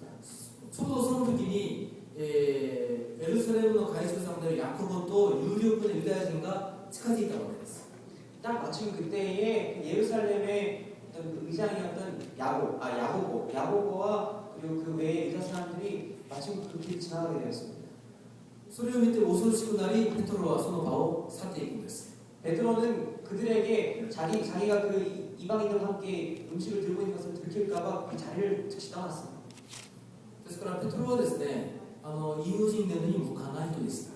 ちょうどその時に、エルサレムの会長さんであるヤコブと有力なユダヤ人が近づいたわけです。 딱 마침 그때에 예루살렘의 어떤 그 의장이었던 야고보와 그리고 그 외의 유다 사람들이 마침 그 길을 지나가게 되었습니다. それを見て恐ろしくなり、ペトロはその場を去っていくんです。 베드로는 그들에게 자기가 그 이방인들과 함께 음식을 들고 있는 것을 들킬까봐 그 자리를 즉시 떠났습니다. ですからペトロはですね、友人でのに向かない人でした。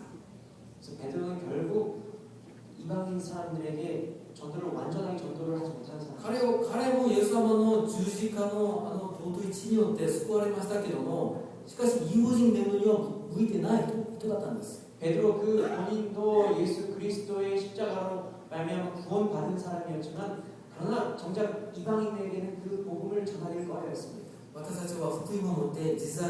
그래서 베드로는 결국 이방인 사람들에게 완전하게 전도를 하지 못하는 사람. 彼もイエス様の十字架の尊い血によって救われましたけども、しかし友人でのには向いてない人だったんです。 베드로 그 본인도 예수 그리스도의 십자가로 말미암아 구원받은 사람이었지만 그러나 정작 이방인에게는 그 복음을 전하기를 꺼려했습니다. 私たちは福音を持って地境を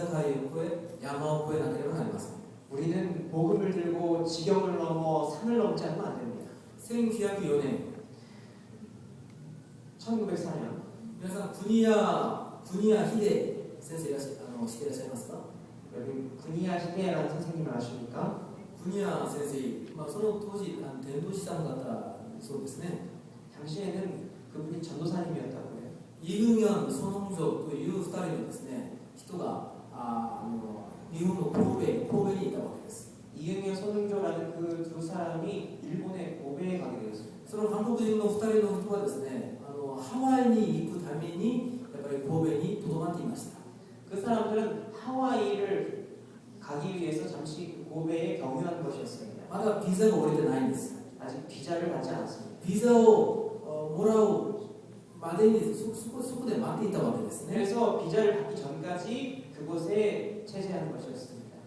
越え山を越えなければなりません。 우리는 복음을 들고 지경을 넘어 산을 넘지 않으면 안 됩니다. 1904年 1904년 皆さん国谷秀先生知っていらっしゃいますか？ 여기 군이야 시대라는 선생님을 아십니까? 国谷先生、その当時伝道師さんだったそうですね。 당시에는 그분이 전도사님이었다고 해요. 이응현 손홍조 という2人のですね、人が日本の神戸にいたわけです。 이응현 손흥조라는 그 두 사람이 일본의 고베에 가게 되었습니다. その韓国人の2人の人はですね、ハワイに行くためにやっぱり神戸にとどまっていました。 그 사람들은 하와이를 가기 위해서 잠시 그 고베에 경유한 것이었습니다. まだビザが降りてないんです。 아직 비자를 받지 않았습니다. ビザをもらうまでにそこで待っていたわけですね。 그래서 비자를 받기 전까지 그곳에 체제하는 것이었습니다.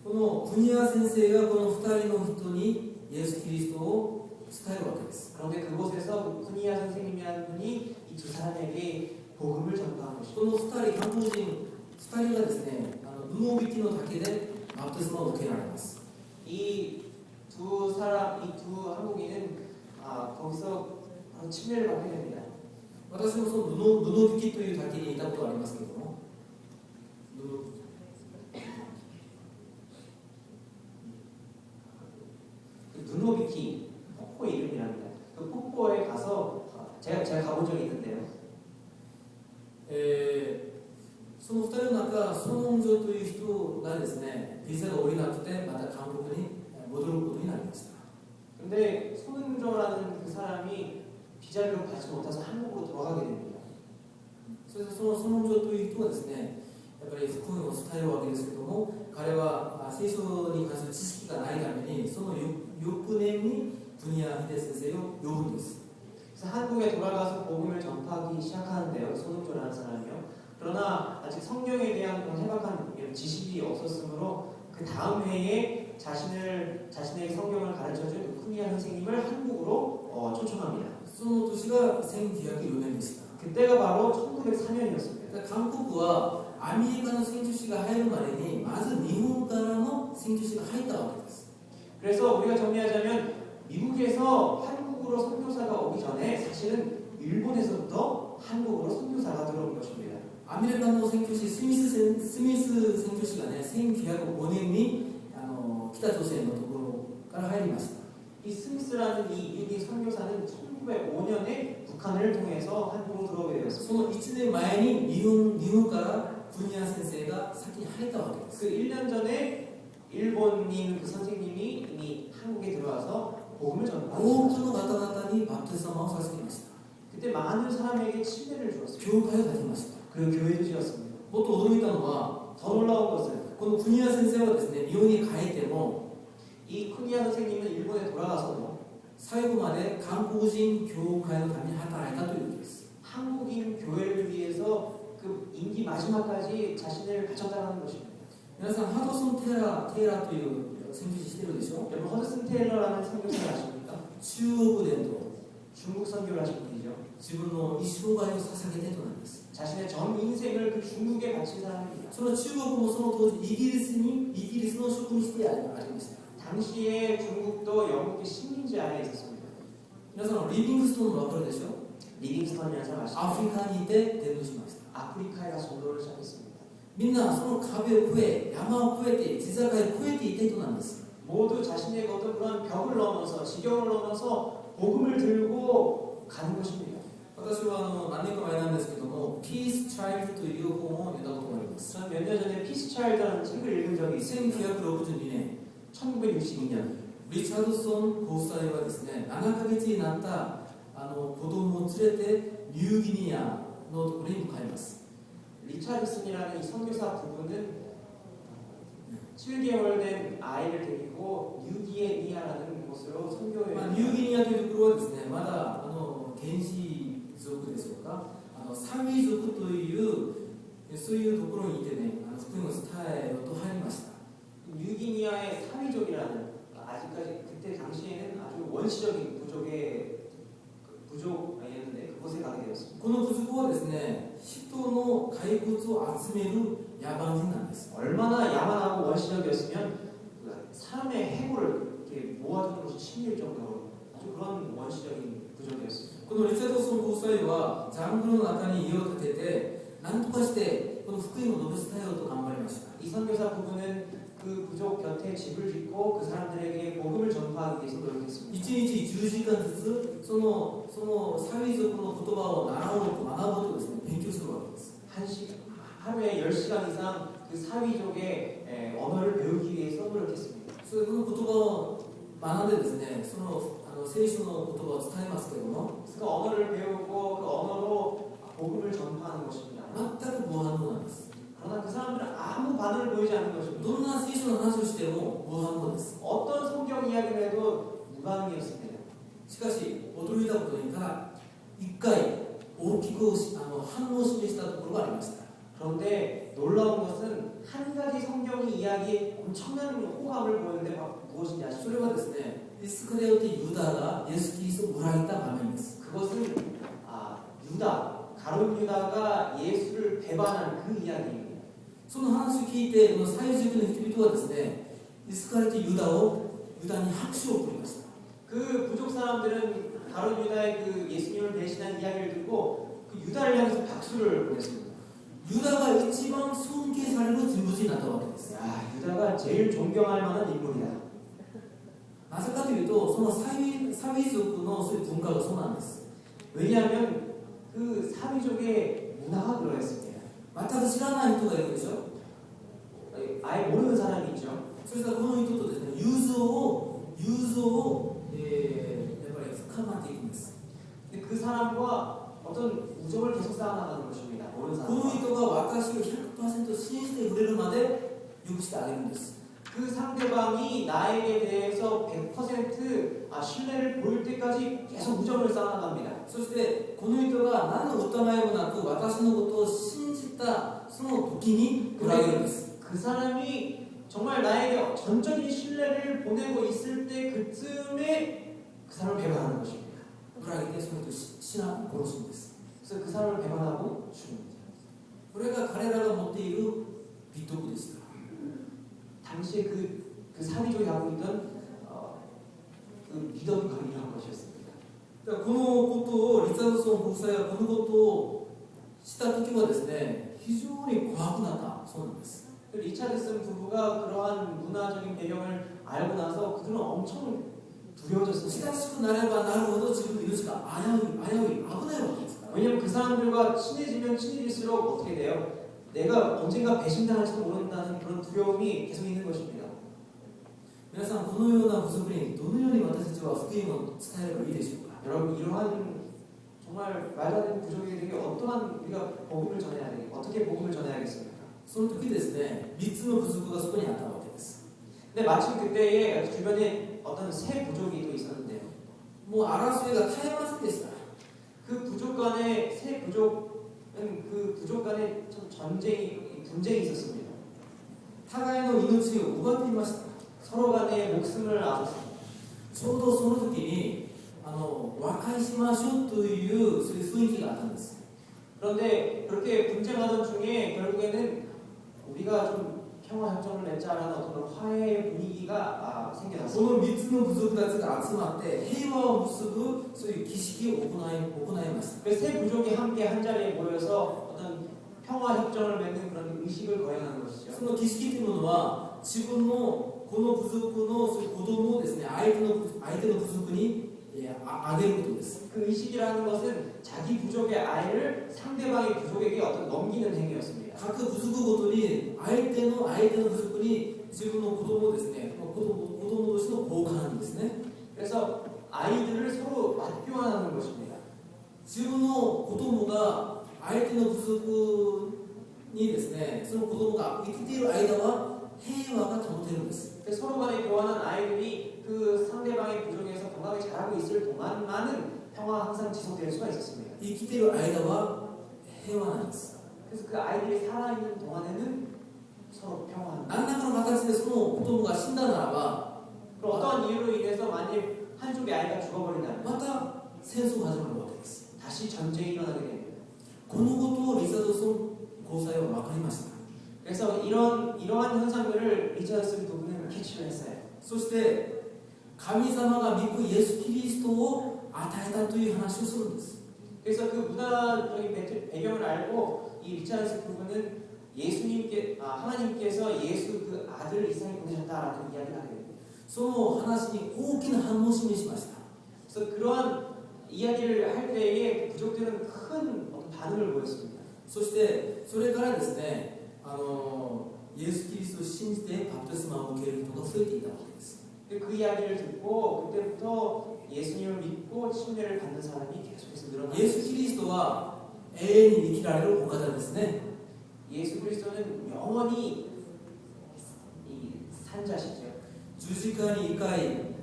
この国谷先生がこの2人の人にイエス・キリストを伝えるわけです。 그런데 그곳에서 쿠니야 선생님이라는 분이 이 두 사람에게 복음을 전파한 것입니다. この2人韓国人2人がですね、布引きの竹でバプテスマを受けられます。 이 두 한국인은 거기서 침례를 받게 됩니다. 私もその布引きという竹にいたことがありますけれども、누노비키 폭포 이름이랍니다. 그 폭포에 가서 제가 가본 적이 있는데요. その2人の中、ソノンジョという人がですね、ビザが下りなくてまた韓国に戻ることになりました。 근데 손흥조라는 그 사람이 비자를 받지 못해서 한국으로 돌아가게 됩니다. それでそのソノンジョという人はですね、やっぱり福音を伝えるわけですけども、彼は聖書に関する知識がないためにその翌年に国谷秀先生を呼ぶんです。 그래서 한국에 돌아가서 복음을 전파하기 시작하는데요. 손흥조라는 사람이요. 그러나 아직 성경에 대한 그런 해박한 지식이 없었으므로 그 다음 해에 자신에게 성경을 가르쳐준 쿠니야 선생님을 한국으로 초청합니다. その年が1904年でした。 그때가 바로 1904년이었습니다. 韓国はアメリカの宣教師が入るまでにまず日本からの宣教師が入ったわけです。 그래서 우리가 정리하자면 미국에서 한국으로 선교사가 오기 전에 사실은 일본에서부터 한국으로 선교사가 들어온 것입니다. アメリカの宣教師スミス宣教師がね、1905年に北朝鮮のところから入りました。 이 스미스라는 이 미국인 선교사는 1905년에 북한을 통해서 한국으로 들어오게 되었습니다. その1年前に日本から国谷先生が先に入ったわけです。 그 1년 전에 일본인 그 선생님이 이미 한국에 들어와서 복음을 多 전파했습니다. くの方々にバプテスマを授けました。 그때 많은 사람에게 침례를 주었습니다. 教会を建てました。 그리고 교회도 지었습니다. もっと驚いたのは、 더 놀라운 것은 この国谷先生はですね、日本に帰っても 이 쿠니야 선생님은 일본에 돌아가서도 最後まで韓国人教会のために働いたということです。 한국인 교회를 위해서 그 임기 마지막까지 자신을 바쳤다는 것입니다. 皆さん、ハドソン・テイラーという宣教師知ってるでしょ。 여러분 허드슨 테일러라는 선교사를 아십니까? 中央伝道、 중국 선교를 하신 분이죠. 自分の一生涯を捧げてとなります。 자신의 전 인생을 그 중국에 바친 사람입니다. その中国もその当時イギリスの植民地でありました。 당시에 중국도 영국의 식민지 아래에 있었습니다. 皆さんリビングストーンの分かるでしょ。 리빙스턴이라는 사람 아시죠? アフリカにいて伝道しました。 아프리카에 가서 전도를 시작했습니다. みんなその壁を越え、山を越えて、地境を越えていた人なんです。 모두 자신의 어떤 그런 벽을 넘어서 지경을 넘어서 복음을 들고 가는 것입니다. 私は何年か前なんですけども、ピースチャイルドという本を読んだことがあります。 저는 몇 년 전에 피스 차일드라는 책을 읽은 적이 있어요. 1962年、 1962년 リチャードソンご夫妻はですね、7ヶ月になった子供を連れてニューギニアのところに向かいます。 리차드슨이라는 이 선교사 부부는 7개월 된 아이를 데리고 뉴기니아라는 곳으로 선교에 ニューギニアというところはですね、まだ原始族でしょうか、サミ族というそういうところにいてね、福音を伝えようと入りました。 뉴기니아의 사미족이라는 아직까지 그때 당시에는 아주 원시적인 부족이었는데 그곳에 가게 되었습니다. この部族はですね、人の骸骨を集める野蛮人なんです。 얼마나 야만하고 원시적이었으면 그 사람의 해골을 이렇게 모아두는 것이 신기할 정도로 아주 그런 원시적인 부족이었습니다. このリチャードソンご夫妻はジャングルの中に家を建てて、何とかしてこの福音を述べ伝えようと頑張りました。 이 선교사 부부는 그 부족 곁에 집을 짓고 그 사람들에게 복음을 전파하기 위해서 노력했습니다. 1日10時間ずつそのサミ族の言葉を学ぼうとですね、勉強するわけです。 하루에 10시간 이상 그 사위족의 언어를 배우기 위해서 노력했습니다. それこの言葉を学んでですね、聖書の言葉を伝えますけれども、 그 언어를 배우고 그 언어로 복음을 전파하는 것입니다. 全く無反応なんです。 그러나 그 사람들은 아무 반응을 보이지 않는 것입니다. どんな聖書の話をしても無反応です。 어떤 성경 이야기를 해도 무반응이었습니다. しかし驚いたことに一回大きく反応を示したところがありました。 그런데 놀라운 것은 한 가지 성경이 이야기에 엄청난 호감을 보이는데 무엇인지 そ 아시죠? れはですね、イスカリオテユダがイエス・キリストを裏切った場面です。 그것은 가룟 유다가 예수를 배반한 그 이야기입니다. その話を聞いて、この最初の人々はですね、イスカリオテユダに拍手を送りました。 그 부족 사람들은 가룟 유다의 그 예수님을 대신한 이야기를 듣고 그 유다를 향해서 박수를 보냈습니다. ユダが一番尊敬される人物になったわけです。 야, 유다가 제일 존경할 만한 인물이다. なぜかというと、そのサビ族のそういう文化がそうなんです。 왜냐하면 그 사미족의 문화가 그러했습니다. 全く知らない人がいるでしょ。 아예 모르는 사람이 있죠. そしたらこの人とですね、融通をやっぱり深まっていくんです。 근데 그 사람과 어떤 우정을 계속 쌓아나가는 것입니다. 모르는 この 사람과. 人が私を 100% 信じてくれるまでよくしてあげるんです。 그 상대방이 나에게 대해서 100% 신뢰를 보일 때까지 계속 우정을 쌓아나갑니다. そしてこの人が何の疑いもなく私のことを信じたその時に裏切るんです。 그 사람이 정말 나에게 전적인 신뢰를 보내고 있을 때 그쯤에 그 사람을 배반하는 것입니다. 裏切ってその人を殺すんです。 그래서 그 사람을 배반하고 죽습니다. これが彼らが持っている美徳でした。 당시에 그 사위족이 갖고 있던 그 믿음이 바로 이러한 것이었습니다. だからこのことをリチャードソンご夫妻はこのことをした時はですね、非常に怖くなったそうなんです。 리차드슨 부부가 그러한 문화적인 배경을 알고 나서 그들은 엄청 두려워졌습니다. 親しくなればなるほど自分の命が危ないわけですから。 왜냐하면 그 사람들과 친해지면 친해질수록 어떻게 돼요? 내가 언젠가 배신당할지도 모른다는 그런 두려움이 계속 있는 것입니다. 皆さんこのような部族にどのように私たちは福音を伝えればいいでしょうか。 여러분 이러한 정말 말도 안 되는 부족에게 어떠한 우리가 복음을 전해야 되겠 어떻게 복음을 전해야겠습니까? その時ですね、3つの部族がそこにあったわけです。 근데 마침 그때에 주변에 어떤 세 부족이 또 있었는데요. もう争いが絶えませんでした。 그 부족 간에 세 부족은 그 부족 간에 좀 분쟁이 있었습니다. 互いの命を奪っていました。 서로 간에 목숨을 앗았습니다. ちょうどその時に和解しましょうというそういう雰囲気があったんです。 그런데 그렇게 분쟁하던 중에 결국에는 우리가 좀 평화 협정을 맺자라는 어떤 그런 화해의 분위기가 こ 생겨났습니다. の3つの部族たちが集まって平和を結ぶそういう儀式を行いました。 그래서 세 부족이 함께 한 자리에 모여서 어떤 평화 협정을 맺는 그런 의식을 거행하는 것이죠. その儀式というものは自分のこの部族のそういう子供をですね、相手の部族にあげることです。 그 의식이라는 것은 자기 부족의 아이를 상대방의 부족에게 어떤 넘기는 행위였습니다. 各部族ごとに相手の部族に自分の子供をですね、子供同士の交換ですね。 그래서 아이들을 서로 맞교환하는 것입니다. 自分の子供が相手の部族にですね、その子供が生きている間は平和が保てるんです。 서로 간에 교환한 아이들이 그 상대방의 부족에서 건강하게 자라고 있을 동안만은 평화가 항상 지속될 수가 있었습니다. 生きている間は平和なんです。 그래서 그 아이들이 살아있는 동안에는 서로 평화합니다. 何らかの形でその子供が死んだならば、 그럼 어떠한 이유로 인해서 만일 한쪽의 아이가 죽어버린다면 また戦争が始まるわけです。 다시 전쟁이 일어나게 됩니다. このことをリチャードソン高裁は分かりました。 그래서 이러한 현상들을 리처드슨 부부는 캐치를 했어요. そして神様が御子イエス・キリストを与えたという話をするんです。 그래서 그 문화적인 배경을 알고 이 리처드슨 부부는 하나님께서 예수 그 아들 이삭을 보내셨다라는 이야기를 하게 됩니다. その話に大きな反応を示しました。 그래서 그러한 이야기를 할 때에 부족들은 큰 어떤 반응을 보였습니다. そしてそれからですね、イエス・キリストを信じてバプテスマを受ける人が増えていたわけです。 그 이야기를 듣고 그때부터 예수님을 믿고 침례를 받는 사람이 계속해서 늘어나고 イエス・キリストは永遠に生きられるお方ですね。 예수 그리스도는 영원히 산자시죠. 十字架に1回、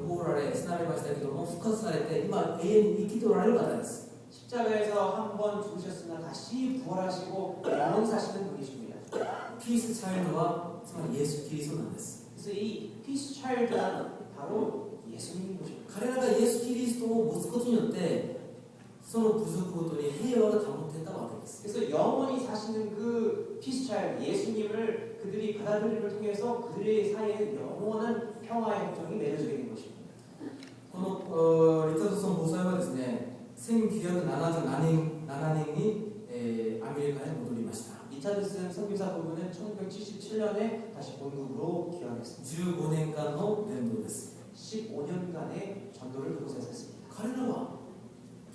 放られ死なれましたけども、復活されて今永遠に生きておられる方です。 십자가에서 한 번 죽으셨으나 다시 부활하시고 영원 사시는 분이십니다. ピースチャイルドはつまりイエス・キリストなんです。 그래서 이 피스 차일드는 바로 예수님인 것입니다. 彼らがイエス・キリストを持つことによってその部族ごとに平和が保てたわけです。 그래서 영원히 사시는 그 피스 차일드 예수님을 그들이 받아들임을 통해서 그들의 사이에 영원한 평화의 협정이 맺어지게 된 것입니다. このリチャードソン補佐はですね、1977年に、アメリカへ戻りました。 리차드슨 선교사 부부는 1977년에 다시 본국으로 귀환했습니다. 15年間の伝道です。 15년간의 전도를 그곳에서 했습니다. 彼らは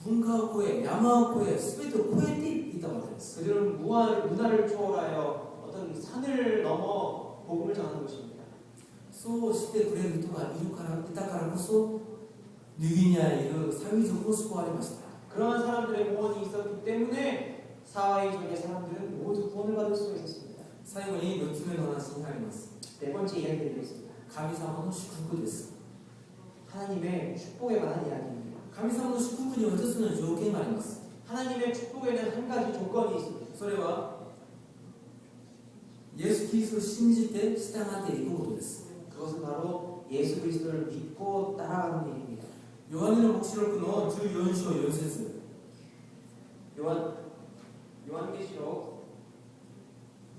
文化を超え山を越え全てを超えていったわけです。 그들은 문화를 초월하여 어떤 산을 넘어 복음을 전하는 것입니다. そうしてくれる人がいたからこそニューギニアにいるサミ族も救われました。 그러한 사람들의 모험이 있었기 때문에 사와이족의 사람들은 모두 구원을 받을 수 있었습니다. 最後に4つ目の話に入ります。 네 번째 이야기 드리겠습니다. 神様の祝福です。 하나님의 축복에 관한 이야기입니다. 神様の祝福には1つの条件があります。 하나님의 축복에는 한 가지 조건이 있습니다. それはイエス・キリストを信じて従っていくことです。 그것은 바로 예수 그리스도를 믿고 따라가는 일입니다. ヨハネの黙示録の14章4節 요한계시록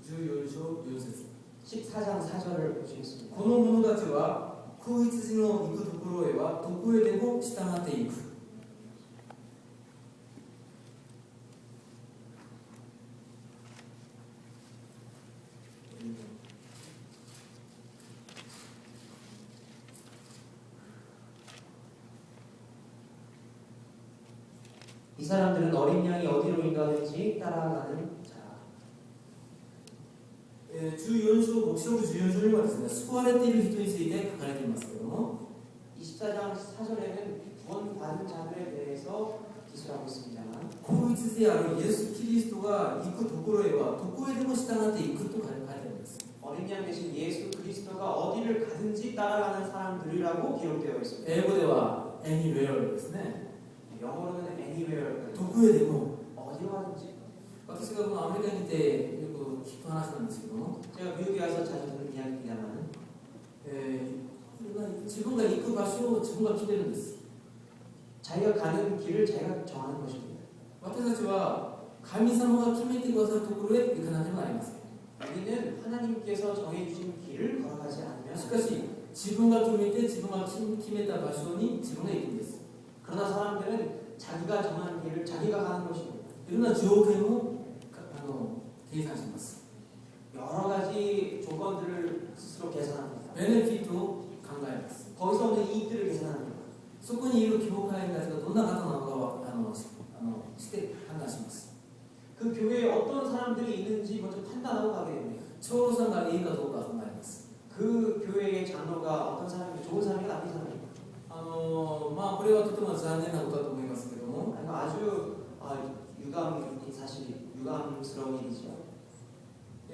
14章4節 14장 4절을 보시겠습니다. この者たちは子羊の行くところへはどこへでも従っていく。이 사람들은 어린 양이 어디로 인도하든지 따라가는 자. 14章、黙示録14章にはですね、救われている人について書かれていますけれども、 24장 4절에는 구원받은 자들에 대해서 기술하고 있습니다만 子羊であるイエス・キリストが行くところへはどこへでも従っていくと書いてあるんです。 어린 양 대신 예수 그리스도가 어디를 가든지 따라가는 사람들이라고 기록되어 있습니다. 英語では anywhere ですね。 영어로는 anywhere どこへでも。 어디로 가든지. 私がこのアメリカにいてよく聞く話なんですけども、 제가 미국에 와서 자주 듣는 이야기입니다만 自分が行く場所を自分が決めるんです。 자기가 가는 길을 자기가 정하는 것입니다. 私たちは神様が決めてくださるところへ行かなければなりません。 우리는 하나님께서 정해주신 길을 걸어가지 않으면 しかし自分が決めて自分が決めた場所に自分が行くんです。 그러나 사람들은 자기가 정한 길을 자기가 가는 것입니다. いろんな条件を計算します。 여러 가지 조건들을 스스로 계산합니다. ベネフィットを考えます。 거기서 오는 이익들을 계산합니다. そこにいる教会たちがどんな方なのかをして判断します。 그 교회에 어떤 사람들이 있는지 먼저 판단하고 가게 됩니다. 長老さんがいいかどうか考えます。 그 교회의 장로가 어떤 사람이 좋은 사람이 나쁜 사람인가. これはとても残念なことだと思いますけども、 아주 유감스러운 일이죠. イ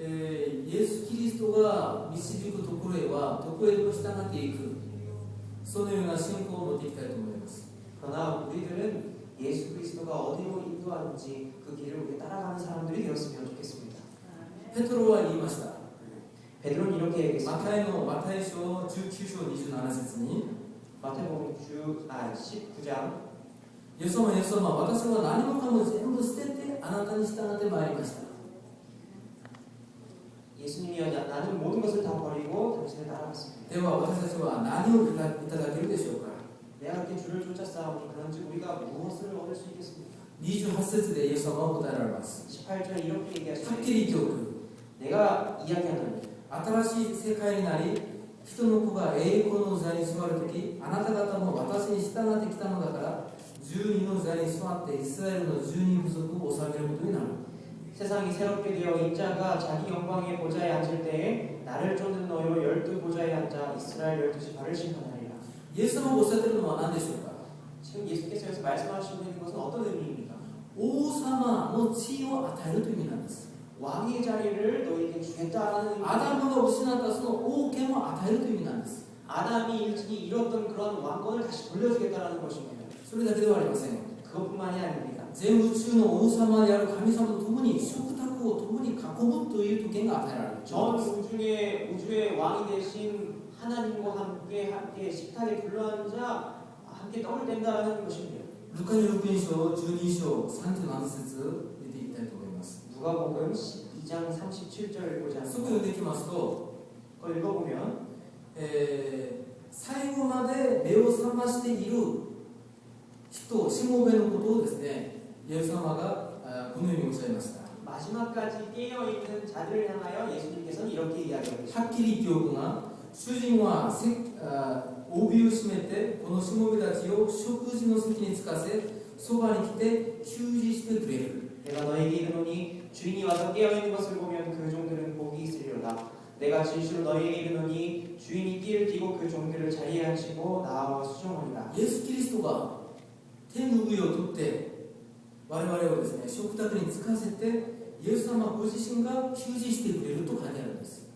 エス・キリストが導くところへはどこへでも従っていく、そのような信仰を持っていきたいと思います。 그러나 우리들은 예수 그리스도가 어디로 인도하는지 그 길을 우리 따라가는 사람들이 되었으면 좋겠습니다. ペトロは言いました。 베드로는 이렇게 얘기했습니다. マタイ書19章27節に、 마태복음 19장 イエス様、イエス様、私は何もかも全部捨ててあなたに従ってまいりました。 예수님이 나는 모든 것을 다 버리고 당신을 따라갔습니다. では私たちは何をいただけるでしょうか。 내가 그렇게 주를 쫓아싸우니 그런즉 우리가 무엇을 얻을 수 있겠습니까? 28節でイエス様は答えられます。 18절에 이렇게 はっ 얘기하십니다. きり言っておく。 내가 이야기하노니 新しい世界になり、人の子が栄光の座に座るとき、あなた方も私に従ってきたのだから、12の座に座ってイスラエルの12部族を治めることになる。 세상이 새롭게 되어 인자가 자기 영광의 보좌에 앉을 때에 나를 쫓는 너희로 12보좌에 앉아 이스라엘 12지파를 심판하리라. イエス様がおっしゃっているのは何でしょうか。 지금 예수께서 여기서 말씀하시고 있는 것은 어떤 의미입니까? 王様の地位を与えるという意味なんです。 왕의 자리를 너희에게 주겠다라는 의미입니다. アダムが失ったその王権を与えるという意味なんです。 아담이 일찍이 잃었던 그런 왕권을 다시 돌려주겠다라는 것입니다. それだけではありません。 그것뿐만이 아닙니다. 全宇宙の王様である神様と共に食卓を共に囲むという特権が与えられる。 전 우주의 왕이 되신 하나님과 함께 식탁에 둘러앉아 함께 떡을 뗀다라는 것입니다. ルカに福音書12章37節見ていきたいと思います。 누가복음 12장 37절 보지 そこ 않습니까? 読んでいきますと、 그걸 읽어보면 最後まで目を覚ましている人、しもべのことをですね、イエス様がこのようにおっしゃいました。 마지막까지 깨어있는 자들을 향하여 예수님께서는 이렇게 이야기합니다. はっきり言っておくが、主人は帯を締めてこのしもべたちを食事の席につかせ、そばに来て給仕してくれる。 내가 너에게 이르노니 주인이 와서 깨어있는 것을 보면 그 종들은 복이 있으리로다. 내가 진실로 너에게 이르노니 주인이 띠를 띠고 그 종들을 자리에 앉히고 나와 수종하리라. イエス・キリストが天の上を取って我々をですね、食卓につかせてイエス様ご自身が給仕してくれると書いてあるんです。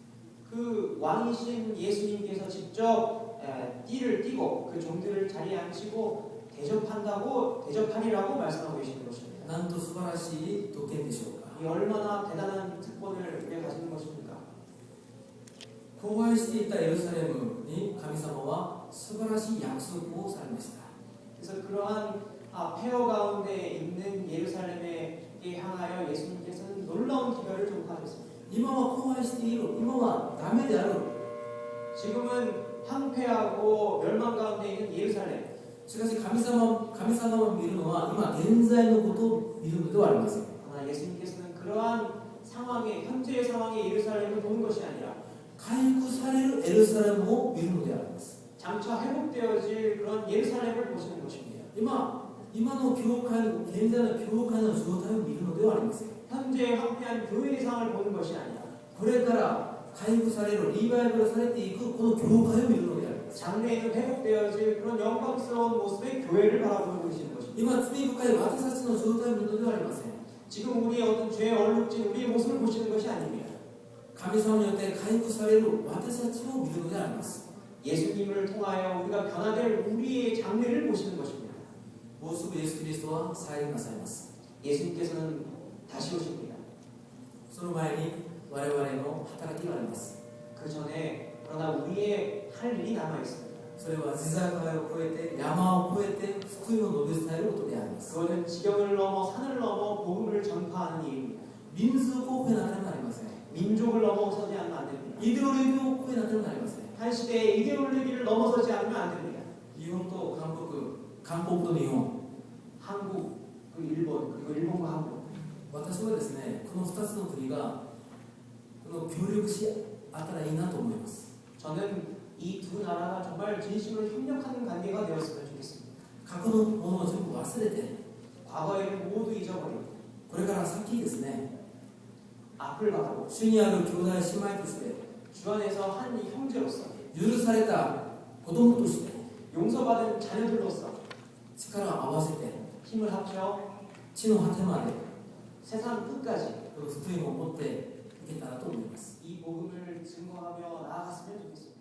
그 왕이신 예수님께서 직접 띠를 띠고 그 종들을 자리에 앉히고 대접하리라고 말씀하고 계시는 것입니다. なんと素晴らしい特権でしょうか。 이 얼마나 대단한 특권을 우리가 가지는 것입니까? 荒廃していたエルサレムに神様は素晴らしい約束をされました。 그래서 그러한 폐허 가운데 있는 예루살렘에 향하여 예수님께서는 놀라운 기별을 전파하셨습니다. 今は荒廃している、今はダメである。 지금은 황폐하고 멸망 가운데 있는 예루살렘. しかし神様を見るのは今現在のことを見るのではありません。 그러나 예수님께서는 그러한 현재의 상황의 예루살렘을 보는 것이 아니라 回復されるエルサレムを見るのであります。 장차 회복되어질 그런 예루살렘을 보시는 것입니다. 今の教会の現在の教会の状態を見るのではありません。 현재 황폐한 교회의 상황을 보는 것이 아니라 これから回復されるリバイバルされていくこの教会を見るのであります。 장래에는 회복되어질 그런 영광스러운 모습의 교회를 바라보고 계시는 것입니다. 今罪深い私たちの状態を見るのではありません。 지금 우리의 어떤 죄에 얼룩진 우리의 모습을 보시는 것이 아닙니다. 神様によって回復される私たちを見るのであります。 예수님을 통하여 우리가 변화될 우리의 장래를 보시는 것입니다. もうすぐイエス・キリストは再臨なさいます。 예수님께서는 다시 오십니다. その前に我々の働きがあります。 그 전에 그러나 우리의 할 일이 남아 있습니다. それは地境を越えて山を越えて福音を述べ伝えることであります。 그거는 지경을 넘어 산을 넘어 복음을 전파하는 일입니다. 民族を越えなければなりません。 민족을 넘어서지 않으면 안 됩니다. イデオロギーを越えなければなりません。 한 시대의 이데올로기를 넘어서지 않으면 안 됩니다. 日本と韓国と日本、 한국, 그 일본, 그리고 일본과 한국. 私はですね、この2つの国が協力し合ったらいいなと思います。 저는 이 두 나라가 정말 진심으로 협력하는 관계가 되었으면 좋겠습니다. 過去のものを全部忘れて、 과거를 모두 잊어버리고 これから先ですね、 앞을 바라보고 主にある兄弟姉妹として、 주 안에서 한 형제로서 許された子供として 용서받은 자녀들로서 力を合わせて 힘을 합쳐 地の果てまで 세상 끝까지 この福音を持っていけたらと思います。 이 복음을 증거하며 나아갔으면 좋겠습니다.